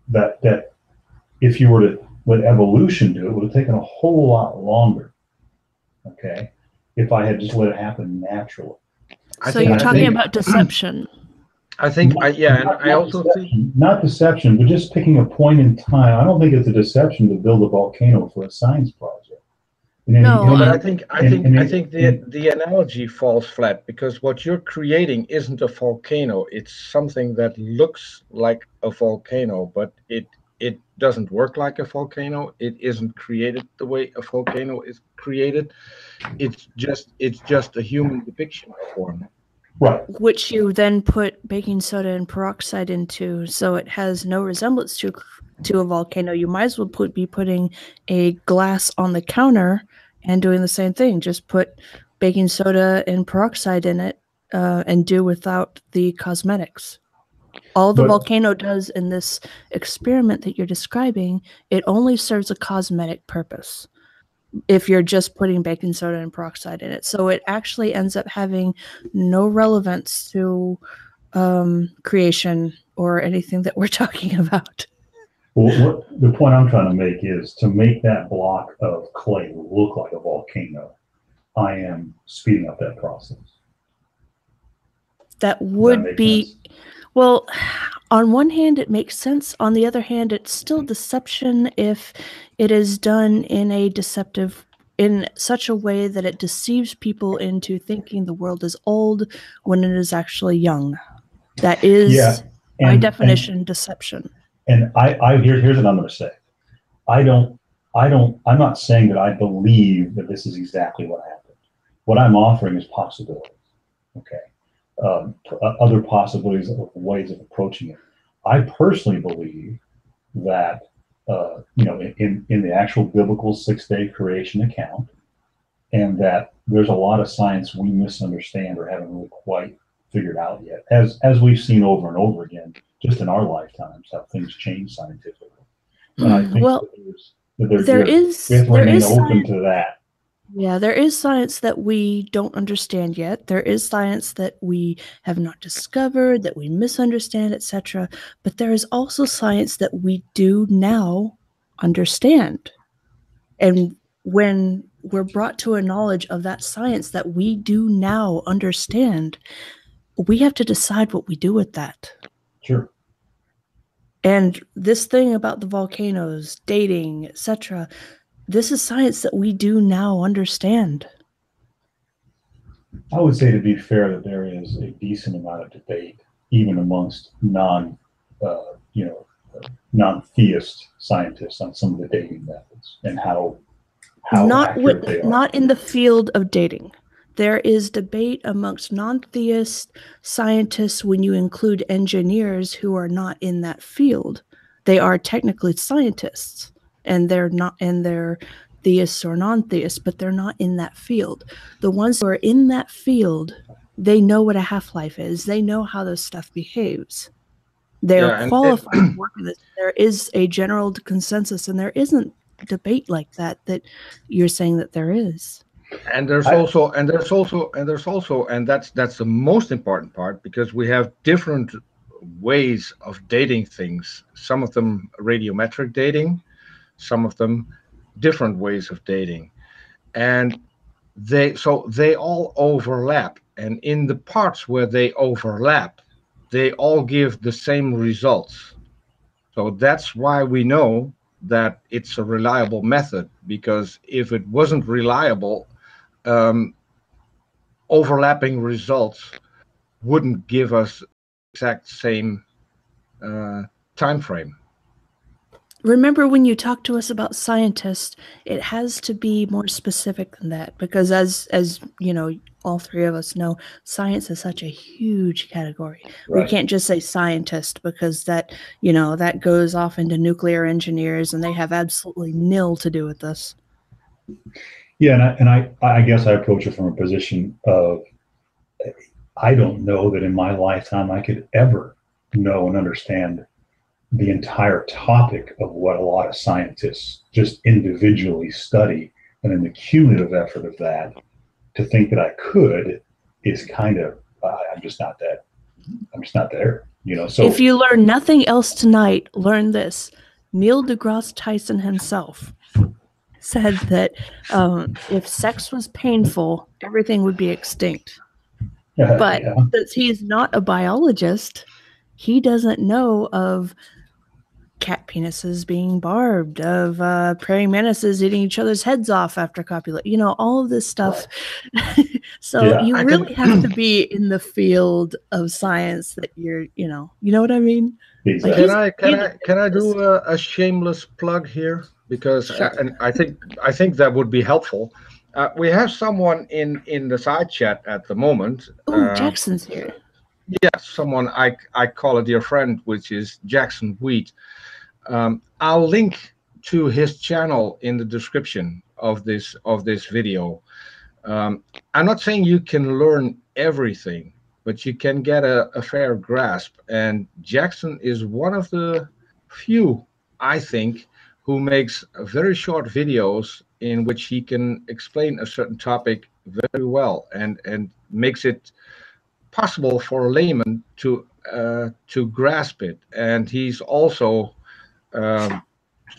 that if you were to let evolution do it, would have taken a whole lot longer. Okay, if I had just let it happen naturally. So you're talking about deception. I think, and I also think not deception, but just picking a point in time. I don't think it's a deception to build a volcano for a science project. But I think the analogy falls flat, because what you're creating isn't a volcano. It's something that looks like a volcano, but it doesn't work like a volcano. It isn't created the way a volcano is created. It's just a human depiction of one. Right. Which you then put baking soda and peroxide into, so it has no resemblance to a volcano. You might as well be putting a glass on the counter and doing the same thing. Just put baking soda and peroxide in it and do without the cosmetics. All the volcano does in this experiment that you're describing, it only serves a cosmetic purpose if you're just putting baking soda and peroxide in it. So it actually ends up having no relevance to creation or anything that we're talking about. Well, the point I'm trying to make is to make that block of clay look like a volcano, I am speeding up that process. That would be, well, on one hand, it makes sense. On the other hand, it's still deception if it is done in such a way that it deceives people into thinking the world is old when it is actually young. That is, by definition, deception. And here's what I'm going to say. I'm not saying that I believe that this is exactly what happened. What I'm offering is possibilities. Okay. Other possibilities of ways of approaching it. I personally believe that in the actual biblical 6-day creation account, and that there's a lot of science we misunderstand or haven't really quite figured out yet, as we've seen over and over again, just in our lifetimes, how things change scientifically. And I think we have to remain open to that. Yeah, there is science that we don't understand yet. There is science that we have not discovered, that we misunderstand, etc. But there is also science that we do now understand. And when we're brought to a knowledge of that science that we do now understand, we have to decide what we do with that. Sure. And this thing about the volcanoes, dating, etc., this is science that we do now understand. I would say, to be fair, that there is a decent amount of debate, even amongst non-theist scientists, on some of the dating methods and how accurate they are. Not in the field of dating. There is debate amongst non-theist scientists when you include engineers who are not in that field. They are technically scientists, and they're theists or non-theists, but they're not in that field. The ones who are in that field, they know what a half-life is. They know how this stuff behaves. They're qualified to work in this. There is a general consensus, and there isn't debate like that you're saying that there is. And that's the most important part, because we have different ways of dating things. Some of them radiometric dating, some of them different ways of dating, and they all overlap. And in the parts where they overlap, they all give the same results. So that's why we know that it's a reliable method, because if it wasn't reliable, overlapping results wouldn't give us exact same time frame. Remember, when you talk to us about scientists, it has to be more specific than that, because as you know, all three of us know, science is such a huge category. Right. We can't just say scientist, because that goes off into nuclear engineers, and they have absolutely nil to do with this. Yeah, and I guess I approach it from a position of, I don't know that in my lifetime I could ever know and understand the entire topic of what a lot of scientists just individually study And then the cumulative effort of that, to think that I could, is kind of, I'm just not there, you know. So if you learn nothing else tonight, learn this. Neil deGrasse Tyson himself said that if sex was painful, everything would be extinct. But yeah. since he's not a biologist, he doesn't know of cat penises being barbed, of praying mantises eating each other's heads off after copulation, you know, all of this stuff. So Yeah, you really have to be in the field of science that you're, you know what I mean? Exactly. Like Can I do a shameless plug here? Because Sure. and I think that would be helpful. We have someone in the side chat at the moment. Oh, Jackson's here. Yeah, someone I call a dear friend, which is Jackson Wheat. I'll link to his channel in the description of this video. I'm not saying you can learn everything, but you can get a fair grasp. And Jackson is one of the few, I think, who makes very short videos in which he can explain a certain topic very well and makes it possible for a layman to grasp it. And he's also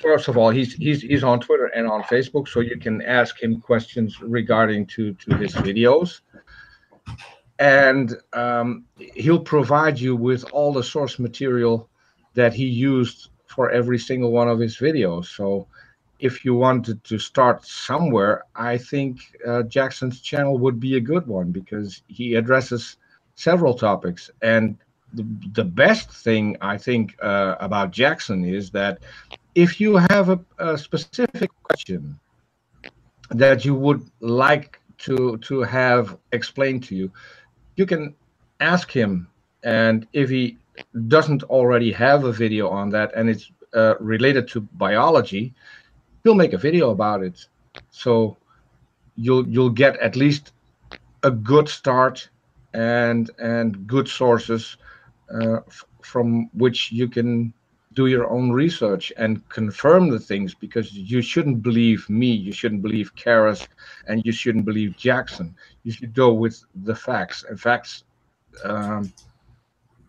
first of all, he's on Twitter and on Facebook, so you can ask him questions regarding to his videos, and he'll provide you with all the source material that he used for every single one of his videos. So if you wanted to start somewhere, I think Jackson's channel would be a good one, because he addresses several topics. And the best thing I think about Jackson is that if you have a specific question that you would like to have explained to you, you can ask him. And if he doesn't already have a video on that and it's related to biology, he'll make a video about it. So you'll get at least a good start and good sources from which you can do your own research and confirm the things, because you shouldn't believe me, you shouldn't believe Charis, and you shouldn't believe Jackson. You should go with the facts, and facts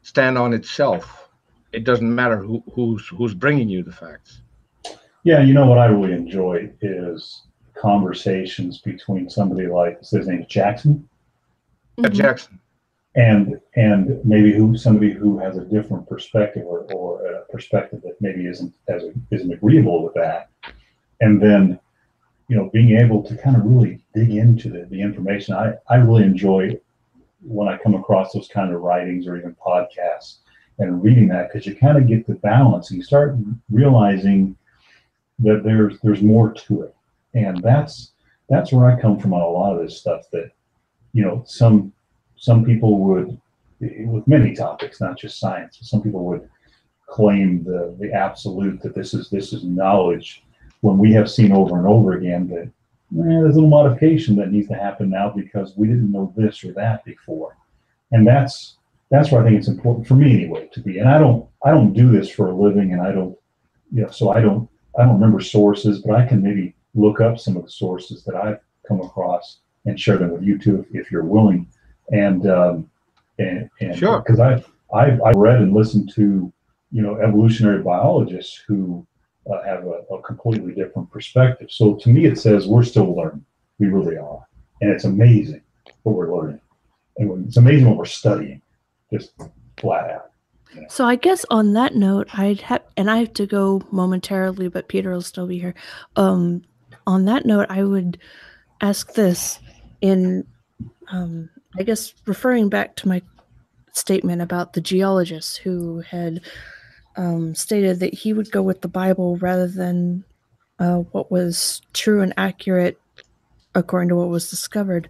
stand on itself. It doesn't matter who's bringing you the facts. Yeah, you know what I really enjoy is conversations between somebody like, his name's Jackson. Jackson. And maybe somebody who has a different perspective, or a perspective that maybe isn't agreeable with that, and then, you know, being able to kind of really dig into the information. I really enjoy when I come across those kind of writings or even podcasts and reading that, because you kind of get the balance and you start realizing that there's more to it. And that's where I come from on a lot of this stuff, that, you know, some people would, with many topics, not just science, some people would claim the absolute, that this is knowledge, when we have seen over and over again that there's a little modification that needs to happen now because we didn't know this or that before. And that's where I think it's important, for me anyway, to be. And I don't do this for a living, and I don't, you know, so I don't remember sources, but I can maybe look up some of the sources that I've come across and share them with you too, if you're willing. And sure, because I've read and listened to, you know, evolutionary biologists who have a completely different perspective. So to me, it says we're still learning. We really are, and it's amazing what we're learning, and it's amazing what we're studying, just flat out. You know? So I guess on that note, I have to go momentarily, but Peter will still be here. On that note, I would ask this in, I guess, referring back to my statement about the geologist who had stated that he would go with the Bible rather than what was true and accurate according to what was discovered.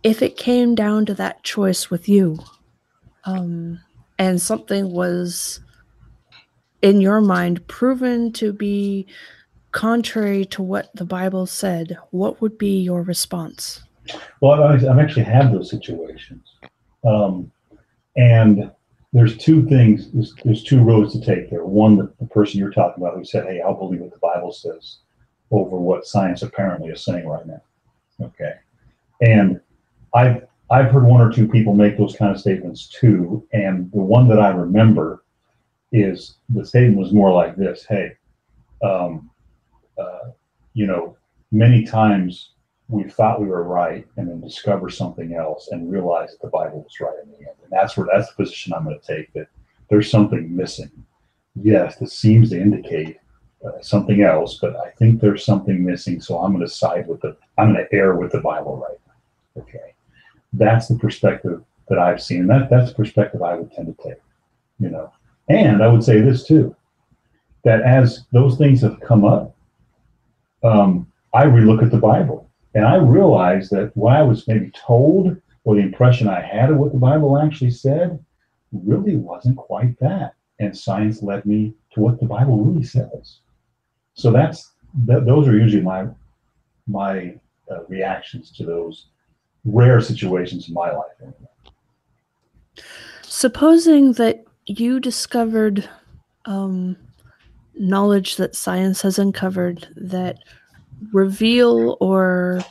If it came down to that choice with you, and something was in your mind proven to be contrary to what the Bible said, what would be your response? Well, I've actually had those situations, and there's two things. There's two roads to take there. One, the person you're talking about who said, "Hey, I'll believe what the Bible says," over what science apparently is saying right now. Okay. And I've heard one or two people make those kind of statements too. And the one that I remember is the statement was more like this: hey, you know, many times we thought we were right and then discover something else and realize that the Bible was right in the end. And that's the position I'm going to take, that there's something missing. Yes, this seems to indicate something else, but I think there's something missing. So I'm going to I'm going to err with the Bible right now. Okay. That's the perspective that I've seen. That's the perspective I would tend to take, you know. And I would say this too, that as those things have come up, I relook at the Bible and I realize that what I was maybe told, or the impression I had of what the Bible actually said, really wasn't quite that. And science led me to what the Bible really says. So those are usually my reactions to those rare situations in my life. Anyway. Supposing that you discovered knowledge that science has uncovered that reveal or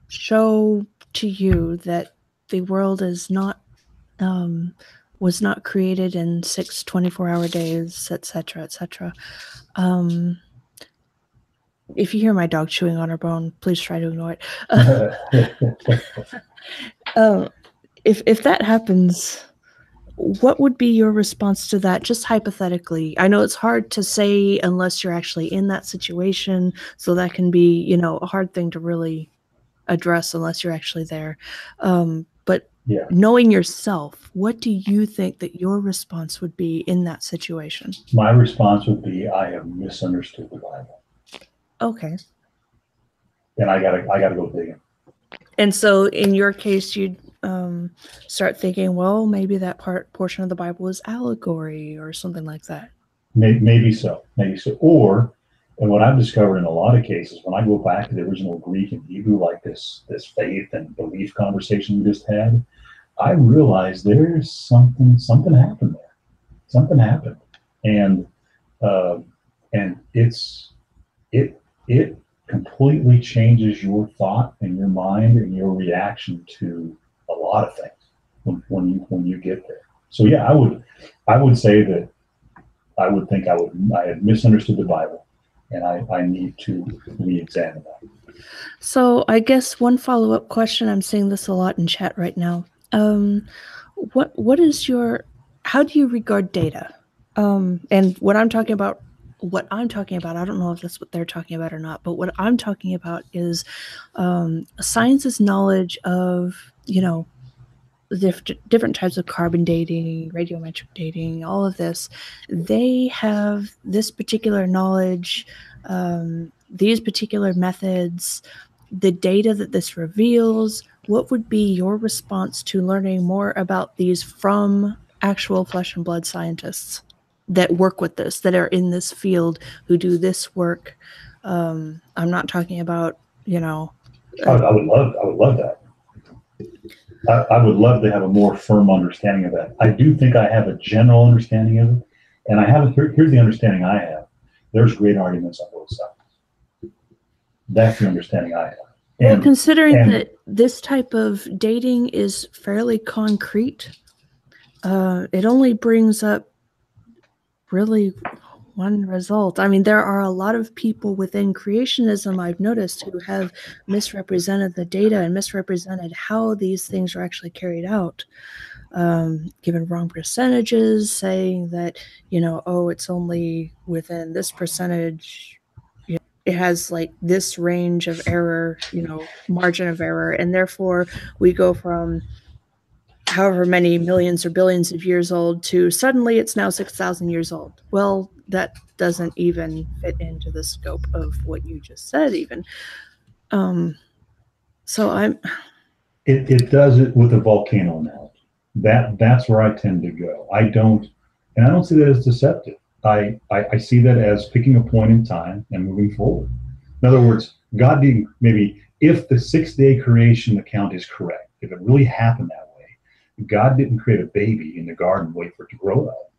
show to you that the world is not was not created in 6 24-hour days, etc., etc. If you hear my dog chewing on her bone, please try to ignore it. If that happens, what would be your response to that, just hypothetically? I know it's hard to say unless you're actually in that situation, so that can be, you know, a hard thing to really address unless you're actually there. But yeah, knowing yourself, what do you think that your response would be in that situation? My response would be, I have misunderstood the Bible. Okay. And I gotta go digging. And so in your case, you'd start thinking, well, maybe that portion of the Bible is allegory or something like that. Maybe so. Or, and what I've discovered in a lot of cases, when I go back to the original Greek and Hebrew, like this faith and belief conversation we just had, I realized there's something happened there. Something happened. And it completely changes your thought and your mind and your reaction to a lot of things when you get there. So yeah, I would say that I would think I had misunderstood the Bible, and I need to re-examine that. So I guess one follow-up question, I'm seeing this a lot in chat right now. What is your, how do you regard data? And what I'm talking about, I don't know if that's what they're talking about or not, but what I'm talking about is science's knowledge of, you know, different types of carbon dating, radiometric dating, all of this. They have this particular knowledge, these particular methods, the data that this reveals. What would be your response to learning more about these from actual flesh and blood scientists that work with this, that are in this field, who do this work? I'm not talking about, you know. I would love that. I would love to have a more firm understanding of that. I do think I have a general understanding of it, and here's the understanding I have. There's great arguments on both sides. That's the understanding I have. Well, considering that this type of dating is fairly concrete, it only brings up really one result. I mean, there are a lot of people within creationism, I've noticed, who have misrepresented the data and misrepresented how these things are actually carried out, given wrong percentages, saying that, you know, oh, it's only within this percentage, you know, it has like this range of error, you know, margin of error, and therefore we go from however many millions or billions of years old to suddenly it's now 6,000 years old. Well, that doesn't even fit into the scope of what you just said even. So I'm... It does it with a volcano analogy. That's where I tend to go. I don't see that as deceptive. I see that as picking a point in time and moving forward. In other words, God didn't, maybe if the 6-day creation account is correct, if it really happened that way, God didn't create a baby in the garden, wait for it to grow up.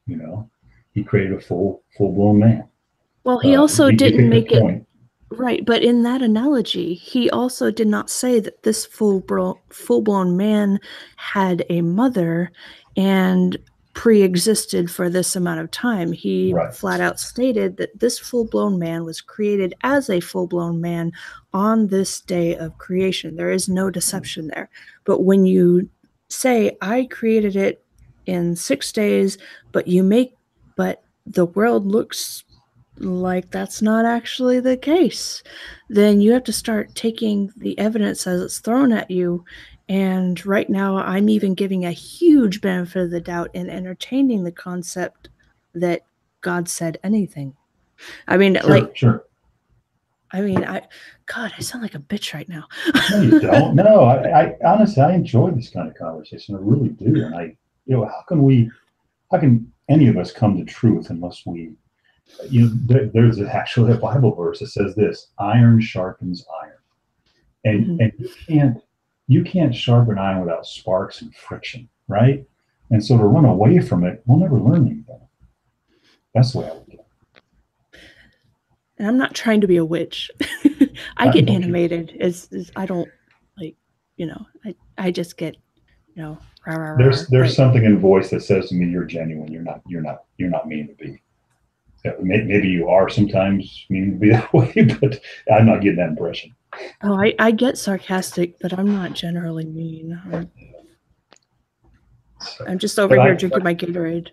You know, He created a full-blown man. Well, He also didn't make it. Right, but in that analogy, he also did not say that this full-blown man had a mother and pre-existed for this amount of time. He Right. flat out stated that this full-blown man was created as a full-blown man on this day of creation. There is no deception there. But when you say, I created it in 6 days, but the world looks like that's not actually the case, then you have to start taking the evidence as it's thrown at you. And right now, I'm even giving a huge benefit of the doubt in entertaining the concept that God said anything. I mean, Sure. God, I sound like a bitch right now. No, you don't. No, I honestly, I enjoy this kind of conversation. I really do. And how can any of us come to truth unless we, there's actually a Bible verse that says this: iron sharpens iron. And you can't sharpen iron without sparks and friction, right? And so to run away from it, we'll never learn anything. That's the way I look at it. And I'm not trying to be a witch. I get animated. I don't I just get, rah, rah, rah. There's something in voice that says to me, you're genuine. You're not mean to be. Maybe you are sometimes mean to be that way, but I'm not getting that impression. Oh, I get sarcastic, but I'm not generally mean. I'm just over here drinking my Gatorade.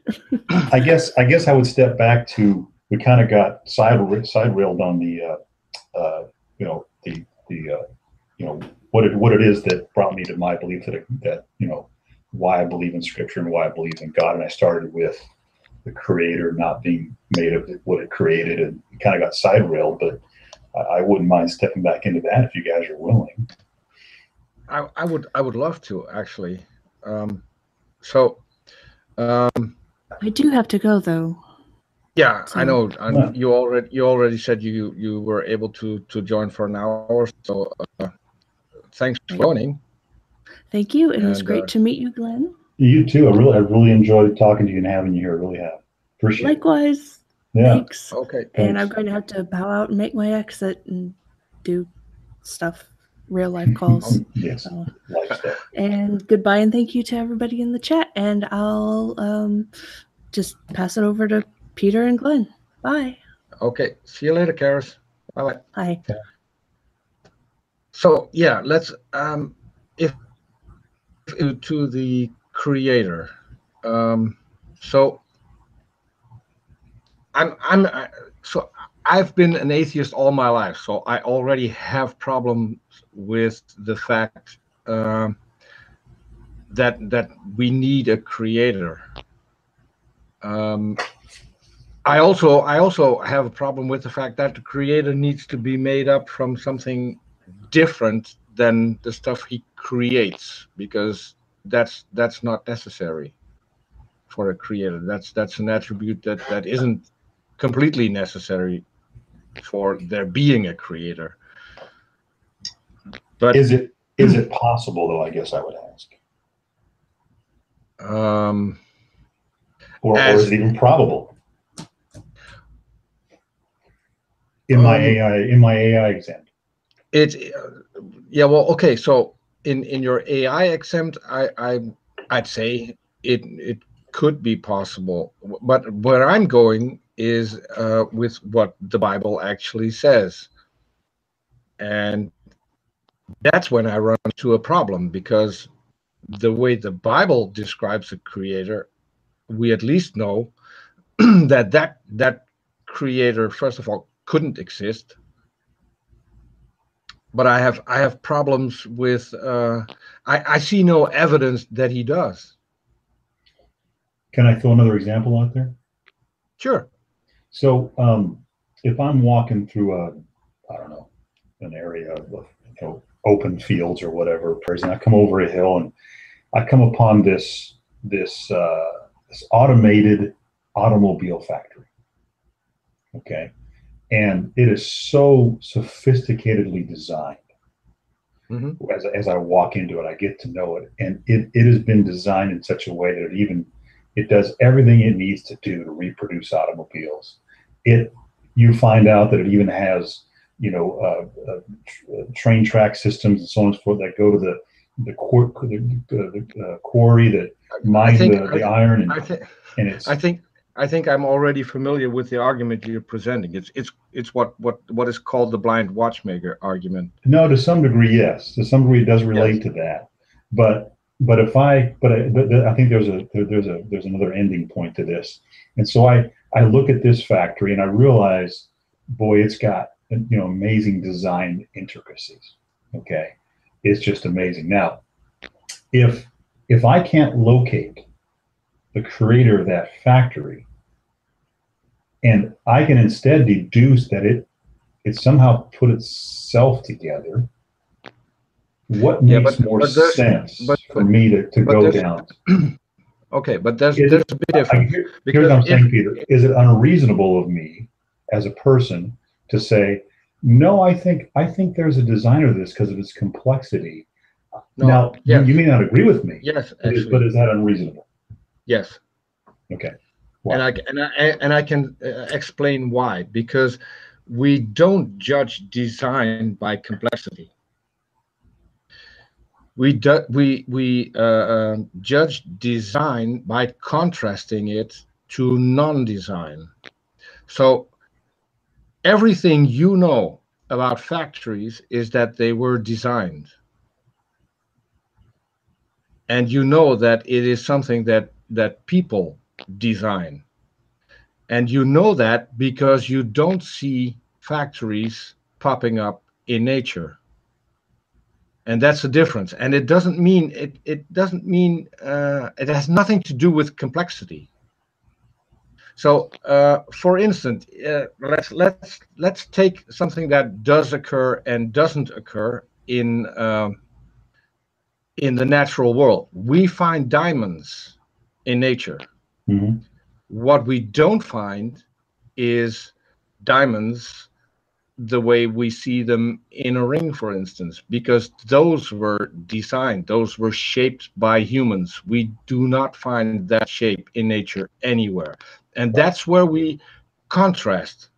I guess I would step back to, we kind of got side railed on the what it is that brought me to my belief that why I believe in Scripture and why I believe in God. And I started with the Creator not being made of what it created, and kind of got side railed, but I wouldn't mind stepping back into that if you guys are willing. I would love to, actually. I do have to go, though. Yeah, so, I know. You already said you were able to join for an hour. So thanks for joining. Thank you. It was great to meet you, Glenn. You too. I really enjoyed talking to you and having you here. I really have. Appreciate it. Likewise. Yeah. Thanks. Okay. And I'm going to have to bow out and make my exit and do stuff, real life calls. Yes. So, life stuff. And goodbye and thank you to everybody in the chat. And I'll just pass it over to Peter and Glenn. Bye. Okay. See you later, Charis. Bye. Bye. Yeah. So yeah, let's if to the Creator. So I've been an atheist all my life, so I already have problems with the fact that we need a Creator. I also have a problem with the fact that the Creator needs to be made up from something different than the stuff he creates, because that's not necessary for a Creator. That's an attribute that isn't completely necessary for there being a Creator. But is it possible, though? I guess I would ask. Or is it even probable? In my AI exam. Yeah, well, okay. So in your AI exempt, I'd say it could be possible, but where I'm going is with what the Bible actually says, and that's when I run into a problem, because the way the Bible describes a Creator, we at least know that Creator, first of all, couldn't exist. But I have problems with I see no evidence that he does. Can I throw another example out there? Sure. So if I'm walking through an area of open fields or whatever, and I come over a hill and I come upon this automated automobile factory. Okay. And it is so sophisticatedly designed. Mm-hmm. As I walk into it, I get to know it, and it has been designed in such a way that it does everything it needs to do to reproduce automobiles. You find out that it even has train track systems and so on and so forth that go to the quarry that mines the iron, and it's. I think I'm already familiar with the argument you're presenting. It's what is called the blind watchmaker argument. No, to some degree, yes. To some degree, it does relate to that. But I think there's another ending point to this. And so I look at this factory and I realize, boy, it's got amazing design intricacies. Okay, it's just amazing. Now, if I can't locate the creator of that factory, and I can instead deduce that it somehow put itself together, what makes more sense for me to go down? Okay, but there's a bit different. Here's what I'm saying, Peter. Is it unreasonable of me as a person to say, no, I think there's a designer of this because of its complexity? No, now, yes. You may not agree with me. Yes, but is that unreasonable? Yes. Okay. Why? And I can explain why. Because we don't judge design by complexity. We judge design by contrasting it to non-design. So everything you know about factories is that they were designed. And you know that it is something that people design. And you know that because you don't see factories popping up in nature. And that's the difference. And it doesn't mean it has nothing to do with complexity. So for instance, let's take something that does occur and doesn't occur in the natural world. We find diamonds in nature. Mm-hmm. What we don't find is diamonds the way we see them in a ring, for instance, because those were designed, those were shaped by humans. We do not find that shape in nature anywhere. And that's where we contrast.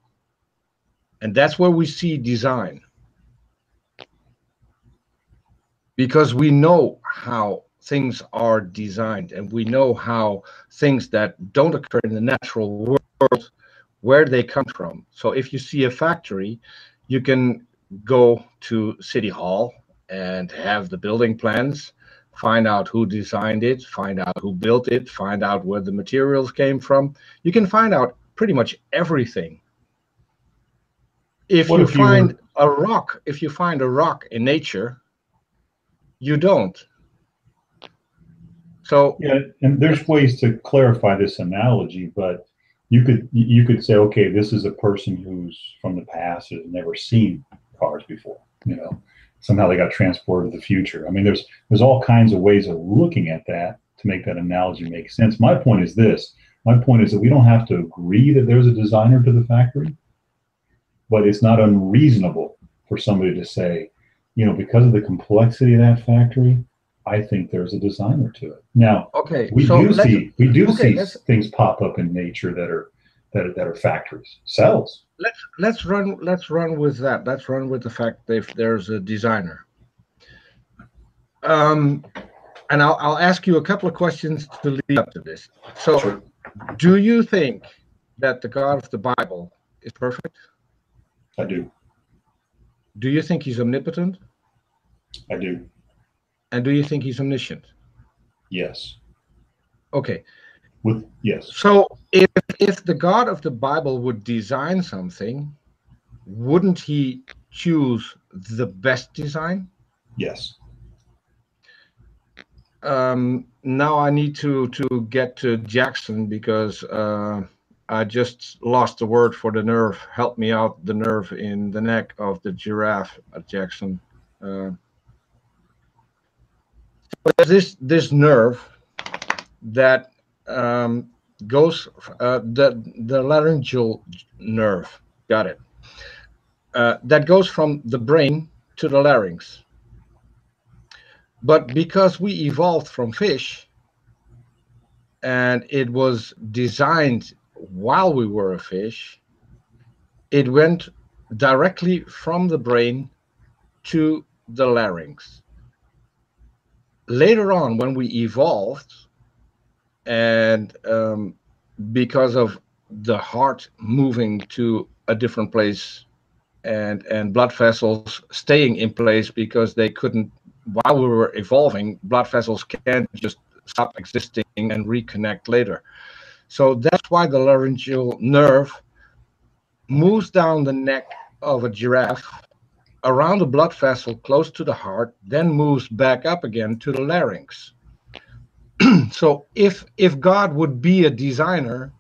And that's where we see design. Because we know how things are designed, and we know how things that don't occur in the natural world, where they come from. So if you see a factory, you can go to City Hall and have the building plans, find out who designed it, find out who built it, find out where the materials came from. You can find out pretty much everything. If you find a rock in nature, you don't. So yeah, and there's ways to clarify this analogy, but you could say, okay, this is a person who's from the past, has never seen cars before. Somehow they got transported to the future. I mean, there's all kinds of ways of looking at that to make that analogy make sense. My point is this. My point is that we don't have to agree that there's a designer to the factory, but it's not unreasonable for somebody to say, because of the complexity of that factory, I think there's a designer to it. Now, okay, we do see things pop up in nature that are factories, cells. Let's run with that. Let's run with the fact that if there's a designer. And I'll ask you a couple of questions to lead up to this. So, sure. Do you think that the God of the Bible is perfect? I do. Do you think he's omnipotent? I do. And do you think he's omniscient? Yes. Okay. Yes. So if the God of the Bible would design something, wouldn't he choose the best design? Yes. Now I need to get to Jackson because I just lost the word for the nerve. Help me out, the nerve in the neck of the giraffe, Jackson. There's this nerve that goes the laryngeal nerve. Got it. That goes from the brain to the larynx. But because we evolved from fish, and it was designed while we were a fish, it went directly from the brain to the larynx. Later on, when we evolved, and because of the heart moving to a different place, and blood vessels staying in place because they couldn't, while we were evolving, blood vessels can't just stop existing and reconnect later. So that's why the laryngeal nerve moves down the neck of a giraffe around the blood vessel close to the heart, then moves back up again to the larynx. So if God would be a designer,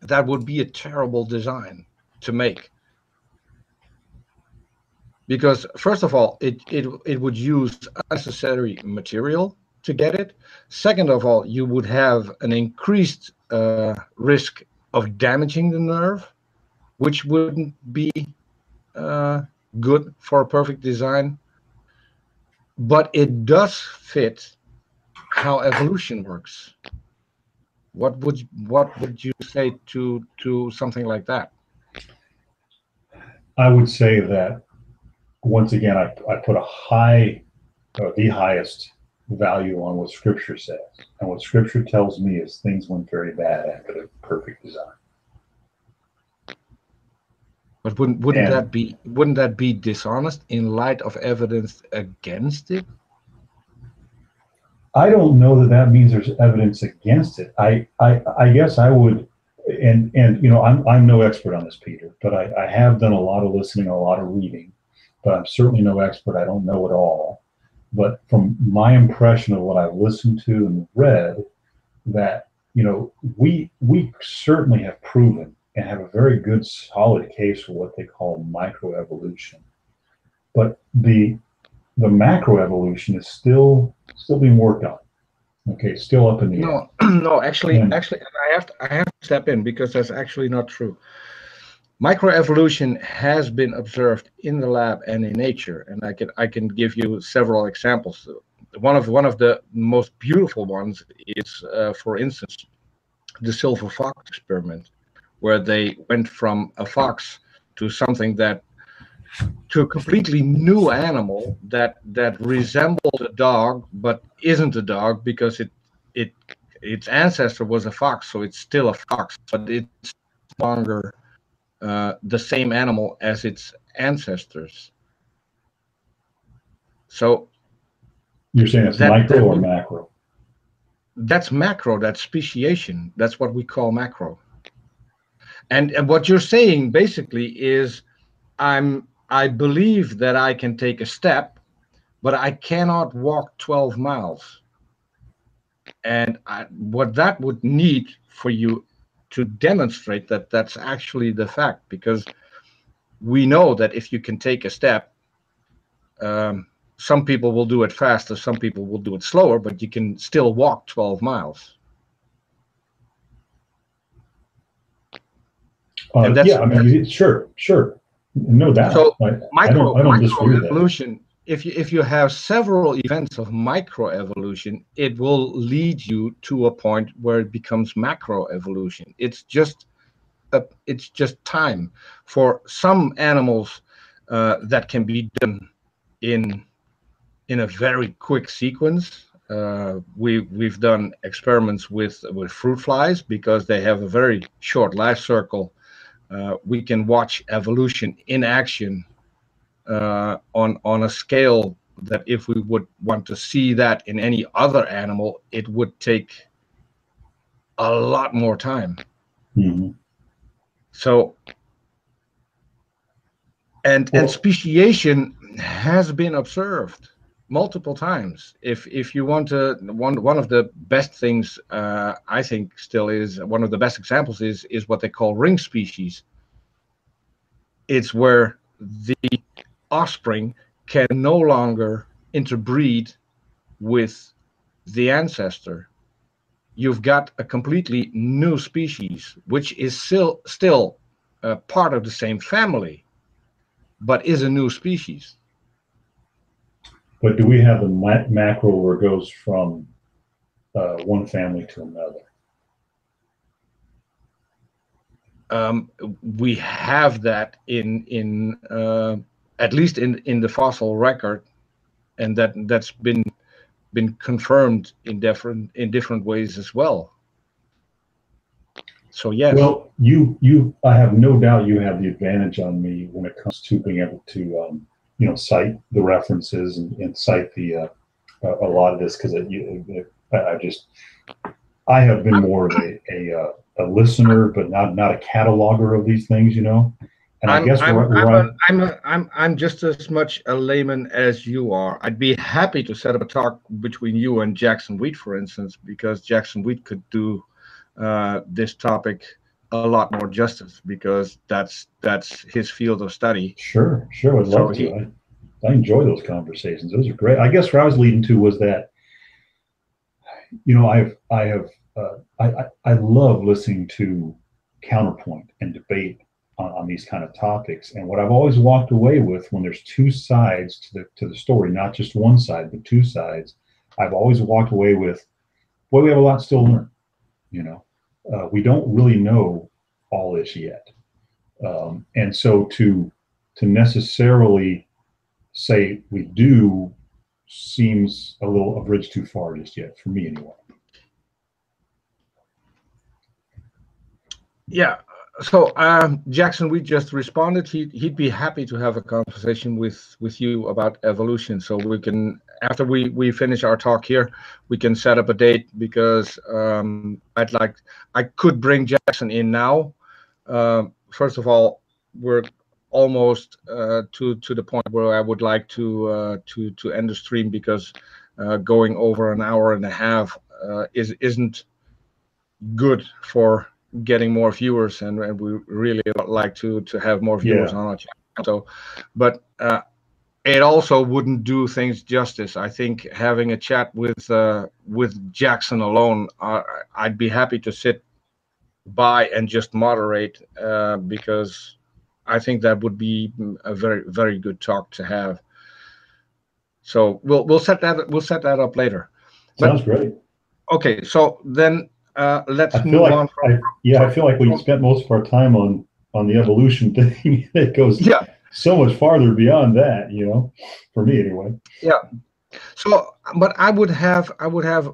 that would be a terrible design to make, because first of all, it would use unnecessary material to get it. Second of all, you would have an increased risk of damaging the nerve, which wouldn't be uh, good for a perfect design. But it does fit how evolution works. What would you say to something like that? I would say that once again, I put the highest value on what Scripture says, and what Scripture tells me is things went very bad after the perfect design. But wouldn't And that be dishonest in light of evidence against it? I don't know that that means there's evidence against it. I guess I would, and I'm no expert on this, Peter, but I have done a lot of listening, a lot of reading, but I'm certainly no expert. I don't know it all. But from my impression of what I've listened to and read, that we certainly have proven and have a very good solid case for what they call microevolution. But the macroevolution is still being worked on. Okay, still up in the air. No, no, actually, And actually, I have to step in because that's actually not true. Microevolution has been observed in the lab and in nature, and I can give you several examples. One of the most beautiful ones is, for instance, the silver fox experiment, where they went from a fox to something that to a completely new animal that resembles a dog but isn't a dog because it its ancestor was a fox, so it's still a fox, but it's no longer the same animal as its ancestors. So you're saying it's that micro that or would macro? that's macro. That's speciation. That's what we call macro. And what you're saying basically is, I believe that I can take a step, but I cannot walk 12 miles. And what that would need for you to demonstrate that that's actually the fact, because we know that if you can take a step, some people will do it faster, some people will do it slower, but you can still walk 12 miles. And Yeah, I that's mean, sure, no doubt. so I don't disagree with that. microevolution. If you have several events of microevolution, it will lead you to a point where it becomes macroevolution. It's just time. For some animals, that can be done in a very quick sequence. We've done experiments with fruit flies because they have a very short life circle. We can watch evolution in action on a scale that if we would want to see that in any other animal, it would take a lot more time. Mm-hmm. So, and Well, speciation has been observed multiple times. If you want to, one of the best things, I think still is one of the best examples is what they call ring species. It's where the offspring can no longer interbreed with the ancestor. You've got a completely new species, which is still part of the same family, but is a new species. but do we have the macro where it goes from one family to another? we have that in at least in the fossil record, and that's been confirmed in different ways as well. So yes. Well, I have no doubt you have the advantage on me when it comes to being able to, cite the references and cite the a lot of this, because I have been more of a listener, but not a cataloger of these things, And I'm just as much a layman as you are. I'd be happy to set up a talk between you and Jackson Wheat, for instance, because Jackson Wheat could do this topic a lot more justice, because that's his field of study. Sure, I'd love to. I enjoy those conversations. Those are great. I guess where I was leading to was that, I love listening to counterpoint and debate on these kind of topics. And what I've always walked away with, when there's two sides to the story, not just one side, but two sides, I've always walked away with, boy, we have a lot still to learn. We don't really know all this yet. And so to necessarily say we do seems a bridge too far just yet, for me anyway. Yeah. So Jackson, we just responded. He'd be happy to have a conversation with you about evolution. So we can, after we finish our talk here, we can set up a date, because I could bring Jackson in now. First of all, we're almost to the point where I would like to end the stream, because going over an hour and a half isn't good for getting more viewers, and we really like to have more viewers on our channel. So, but it also wouldn't do things justice. I think having a chat with Jackson alone, I'd be happy to sit by and just moderate, because I think that would be a very, very good talk to have. So we'll set that up later. Sounds great. Okay, so then let's move on. I feel like we spent most of our time on the evolution thing. It goes so much farther beyond that, for me anyway. Yeah. So, but I would have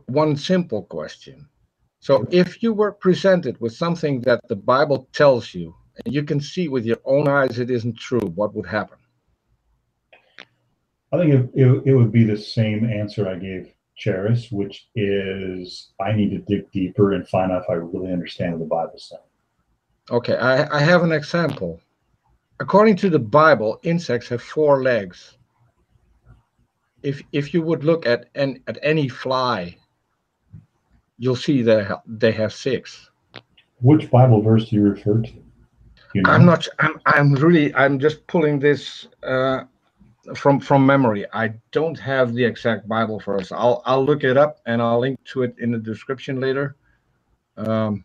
one simple question. So if you were presented with something that the Bible tells you, and you can see with your own eyes it isn't true, what would happen? I think it would be the same answer I gave Charis, which is I need to dig deeper and find out if I really understand what the Bible's saying. Okay, I have an example. According to the Bible, insects have 4 legs. If you would look at any fly, you'll see that they have 6. Which Bible verse do you refer to? I'm just pulling this from memory. I don't have the exact Bible verse. I'll look it up and I'll link to it in the description later. But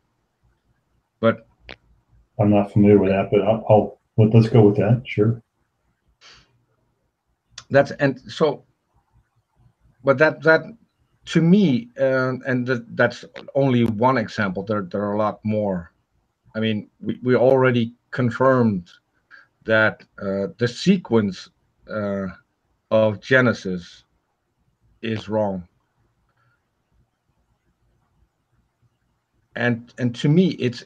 I'm not familiar with that, but let's go with that. Sure. But that to me, that's only one example. There are a lot more. I mean, we already confirmed that the sequence of Genesis is wrong, and to me, it's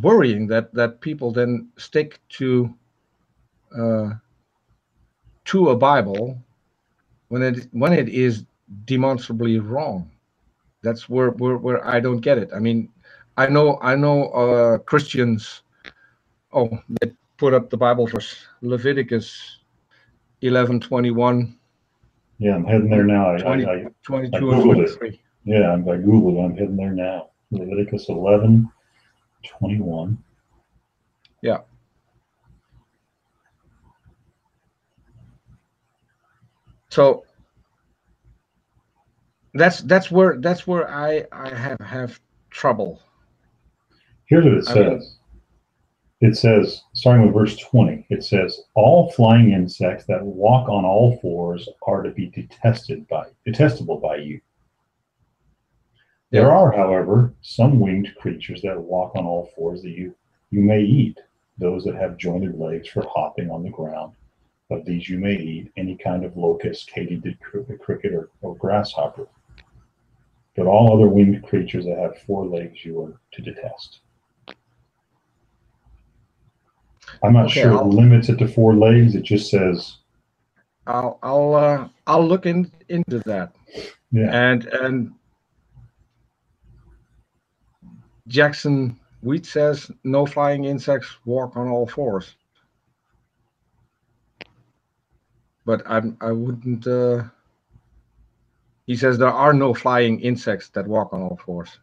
worrying that people then stick to a Bible when it is demonstrably wrong. That's where I don't get it. I mean, I know Christians. Oh, they put up the Bible verse, Leviticus 11:21. Yeah, I'm heading there now. 22 I Googled and 23. It. Yeah, I Googled it. I'm heading there now. Leviticus 11:21. Yeah. So that's where I have trouble. Here's what it says. It says, starting with verse 20, it says, all flying insects that walk on all fours are to be detestable by you. There are, however, some winged creatures that walk on all fours that you you may eat. Those that have jointed legs for hopping on the ground, of these you may eat. Any kind of locust, katydid, cricket, or grasshopper. But all other winged creatures that have 4 legs you are to detest. I'm not sure it limits it to 4 legs. It just says. I'll look into that. Yeah. And Jackson Wheat says no flying insects walk on all 4s. But I wouldn't. He says there are no flying insects that walk on all 4s.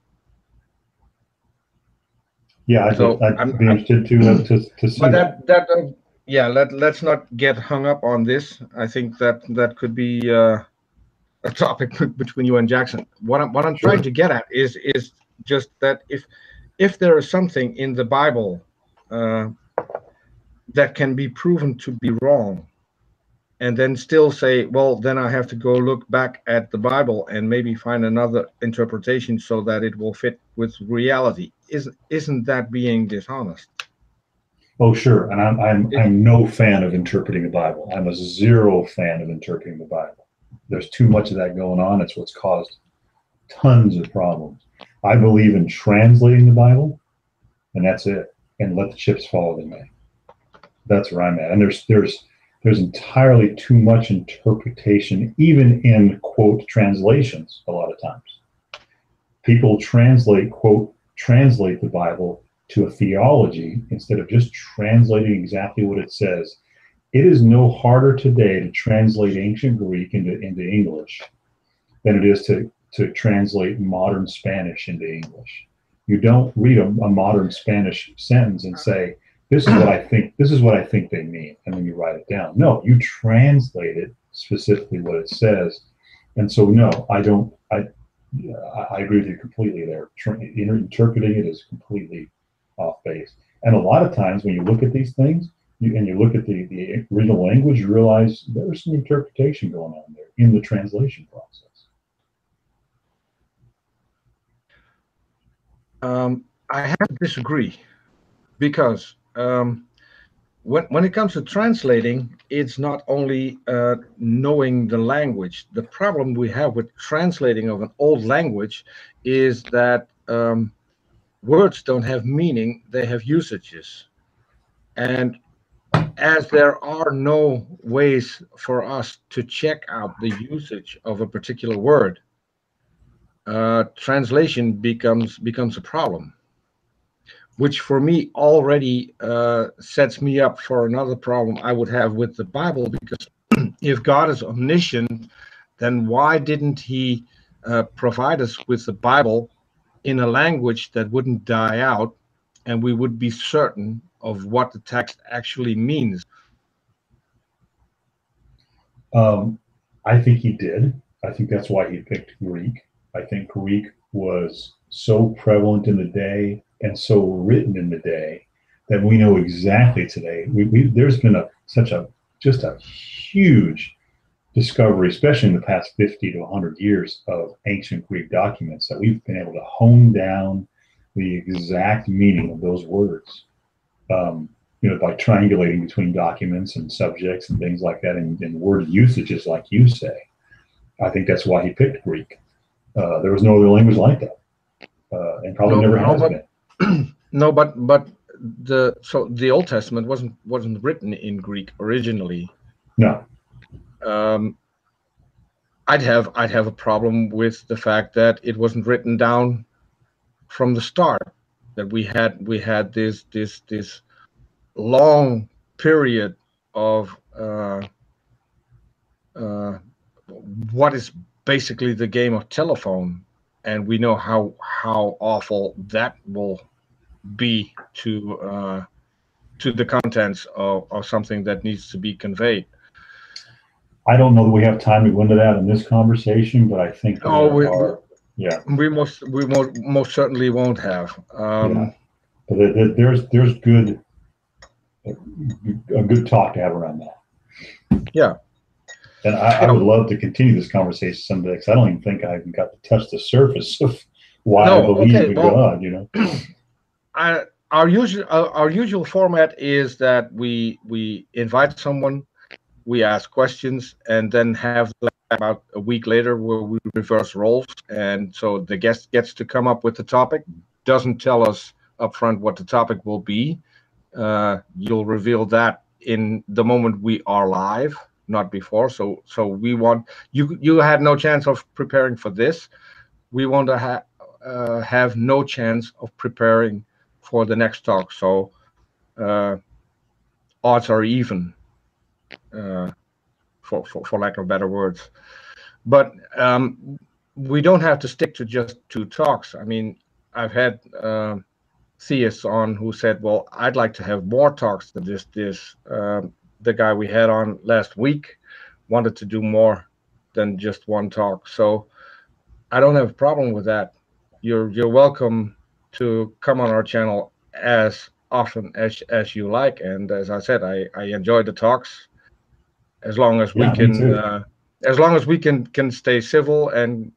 Yeah, I'd be interested to see but that. Yeah, let's not get hung up on this. I think that could be a topic between you and Jackson. What I'm Sure. trying to get at is just that if there is something in the Bible that can be proven to be wrong, and then still say, well, then I have to go look back at the Bible and maybe find another interpretation so that it will fit with reality. Isn't that being dishonest? Oh, sure. And I'm no fan of interpreting the Bible. I'm a zero fan of interpreting the Bible. There's too much of that going on. It's what's caused tons of problems. I believe in translating the Bible, and that's it. And let the chips fall where they may. That's where I'm at. And there's entirely too much interpretation, even in quote translations. A lot of times, people translate the Bible to a theology instead of just translating exactly what it says. It is no harder today to translate ancient Greek into English than it is to translate modern Spanish into English. You don't read a modern Spanish sentence and say, this is what I think they mean, and then you write it down. No, you translate it specifically what it says. And so no, I agree with you completely there. Interpreting it is completely off base. And a lot of times when you look at these things, you look at the original language, you realize there's some interpretation going on there in the translation process. I have to disagree, because when it comes to translating, it's not only knowing the language. The problem we have with translating of an old language is that words don't have meaning, they have usages. And as there are no ways for us to check out the usage of a particular word, translation becomes a problem, which for me already sets me up for another problem I would have with the Bible, because if God is omniscient, then why didn't he provide us with the Bible in a language that wouldn't die out, and we would be certain of what the text actually means? I think he did. I think that's why he picked Greek. I think Greek was so prevalent in the day and so written in the day that we know exactly today. There's been such a huge discovery, especially in the past 50 to 100 years, of ancient Greek documents, that we've been able to hone down the exact meaning of those words. By triangulating between documents and subjects and things like that, and word usages, like you say. I think that's why he picked Greek. There was no other language like that, and probably never has been. No, but the Old Testament wasn't written in Greek originally. No. I'd have a problem with the fact that it wasn't written down from the start. That we had this long period of what is basically the game of telephone, and we know how awful that will be to the contents of something that needs to be conveyed. I don't know that we have time to go into that in this conversation, but I think we most certainly won't have. But there's a good talk to have around that. Yeah. And I would love to continue this conversation someday, because I don't even think I even got to touch the surface of why I believe in God. our usual format is that we invite someone, we ask questions, and then have about a week later where we reverse roles, and so the guest gets to come up with the topic, doesn't tell us upfront what the topic will be. You'll reveal that in the moment we are live, not before. So we want you. You had no chance of preparing for this. We want to have no chance of preparing for the next talk. So uh, odds are even, uh, for lack of better words. But we don't have to stick to just two talks. I mean, I've had Theists on who said, "Well, I'd like to have more talks than this." The guy we had on last week wanted to do more than just one talk. So I don't have a problem with that. You're welcome to come on our channel as often as you like. And as I said, I enjoy the talks as long as we Yeah, me can too. can stay civil and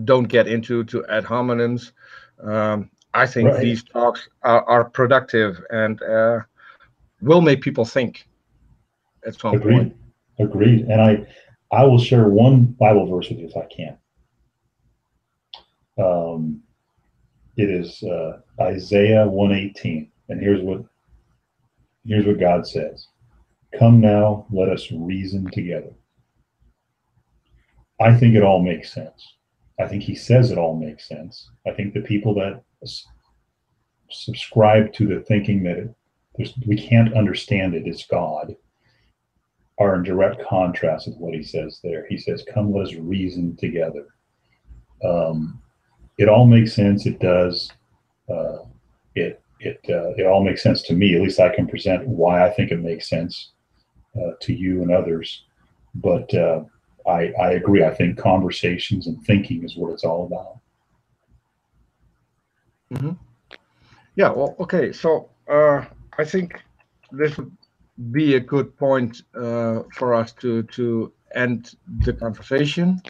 don't get into ad hominems. I think Right. these talks are productive and will make people think at some point. Agreed. Agreed. And I will share one Bible verse with you if I can. Um, it is Isaiah 1:18, and here's what God says: "Come now, let us reason together." I think it all makes sense. I think He says it all makes sense. I think the people that subscribe to the thinking that we can't understand it, it's God, are in direct contrast with what He says there. He says, "Come, let us reason together." Um, it all makes sense. It does. Uh, it all makes sense to me. At least I can present why I think it makes sense to you and others. But I agree. I think conversations and thinking is what it's all about. Hmm. Yeah. Well. Okay. So I think this would be a good point for us to end the conversation.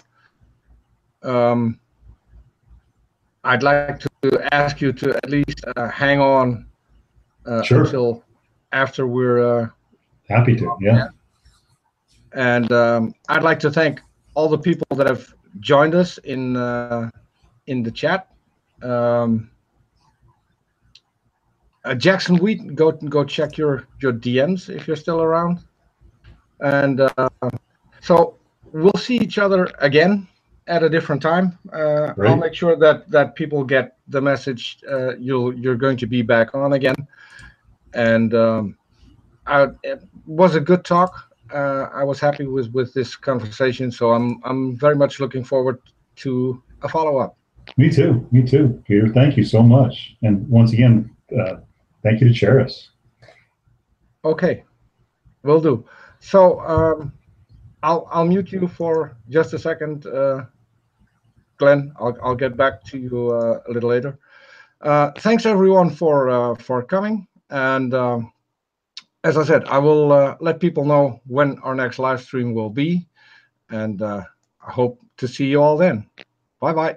Um, I'd like to ask you to at least hang on Sure. until after we're Happy to. Yeah. and I'd like to thank all the people that have joined us in the chat. Um, Jackson Wheat, go check your DMs if you're still around, and so we'll see each other again at a different time. I'll Great. make sure that people get the message. You're going to be back on again, and it was a good talk. I was happy with this conversation, so I'm very much looking forward to a follow up. Me too. Me too, Peter. Thank you so much. And once again, thank you to Charis. Okay, will do. So I'll mute you for just a second, Glenn. I'll get back to you a little later. Thanks everyone for coming, and as I said, I will let people know when our next live stream will be, and I hope to see you all then. Bye bye.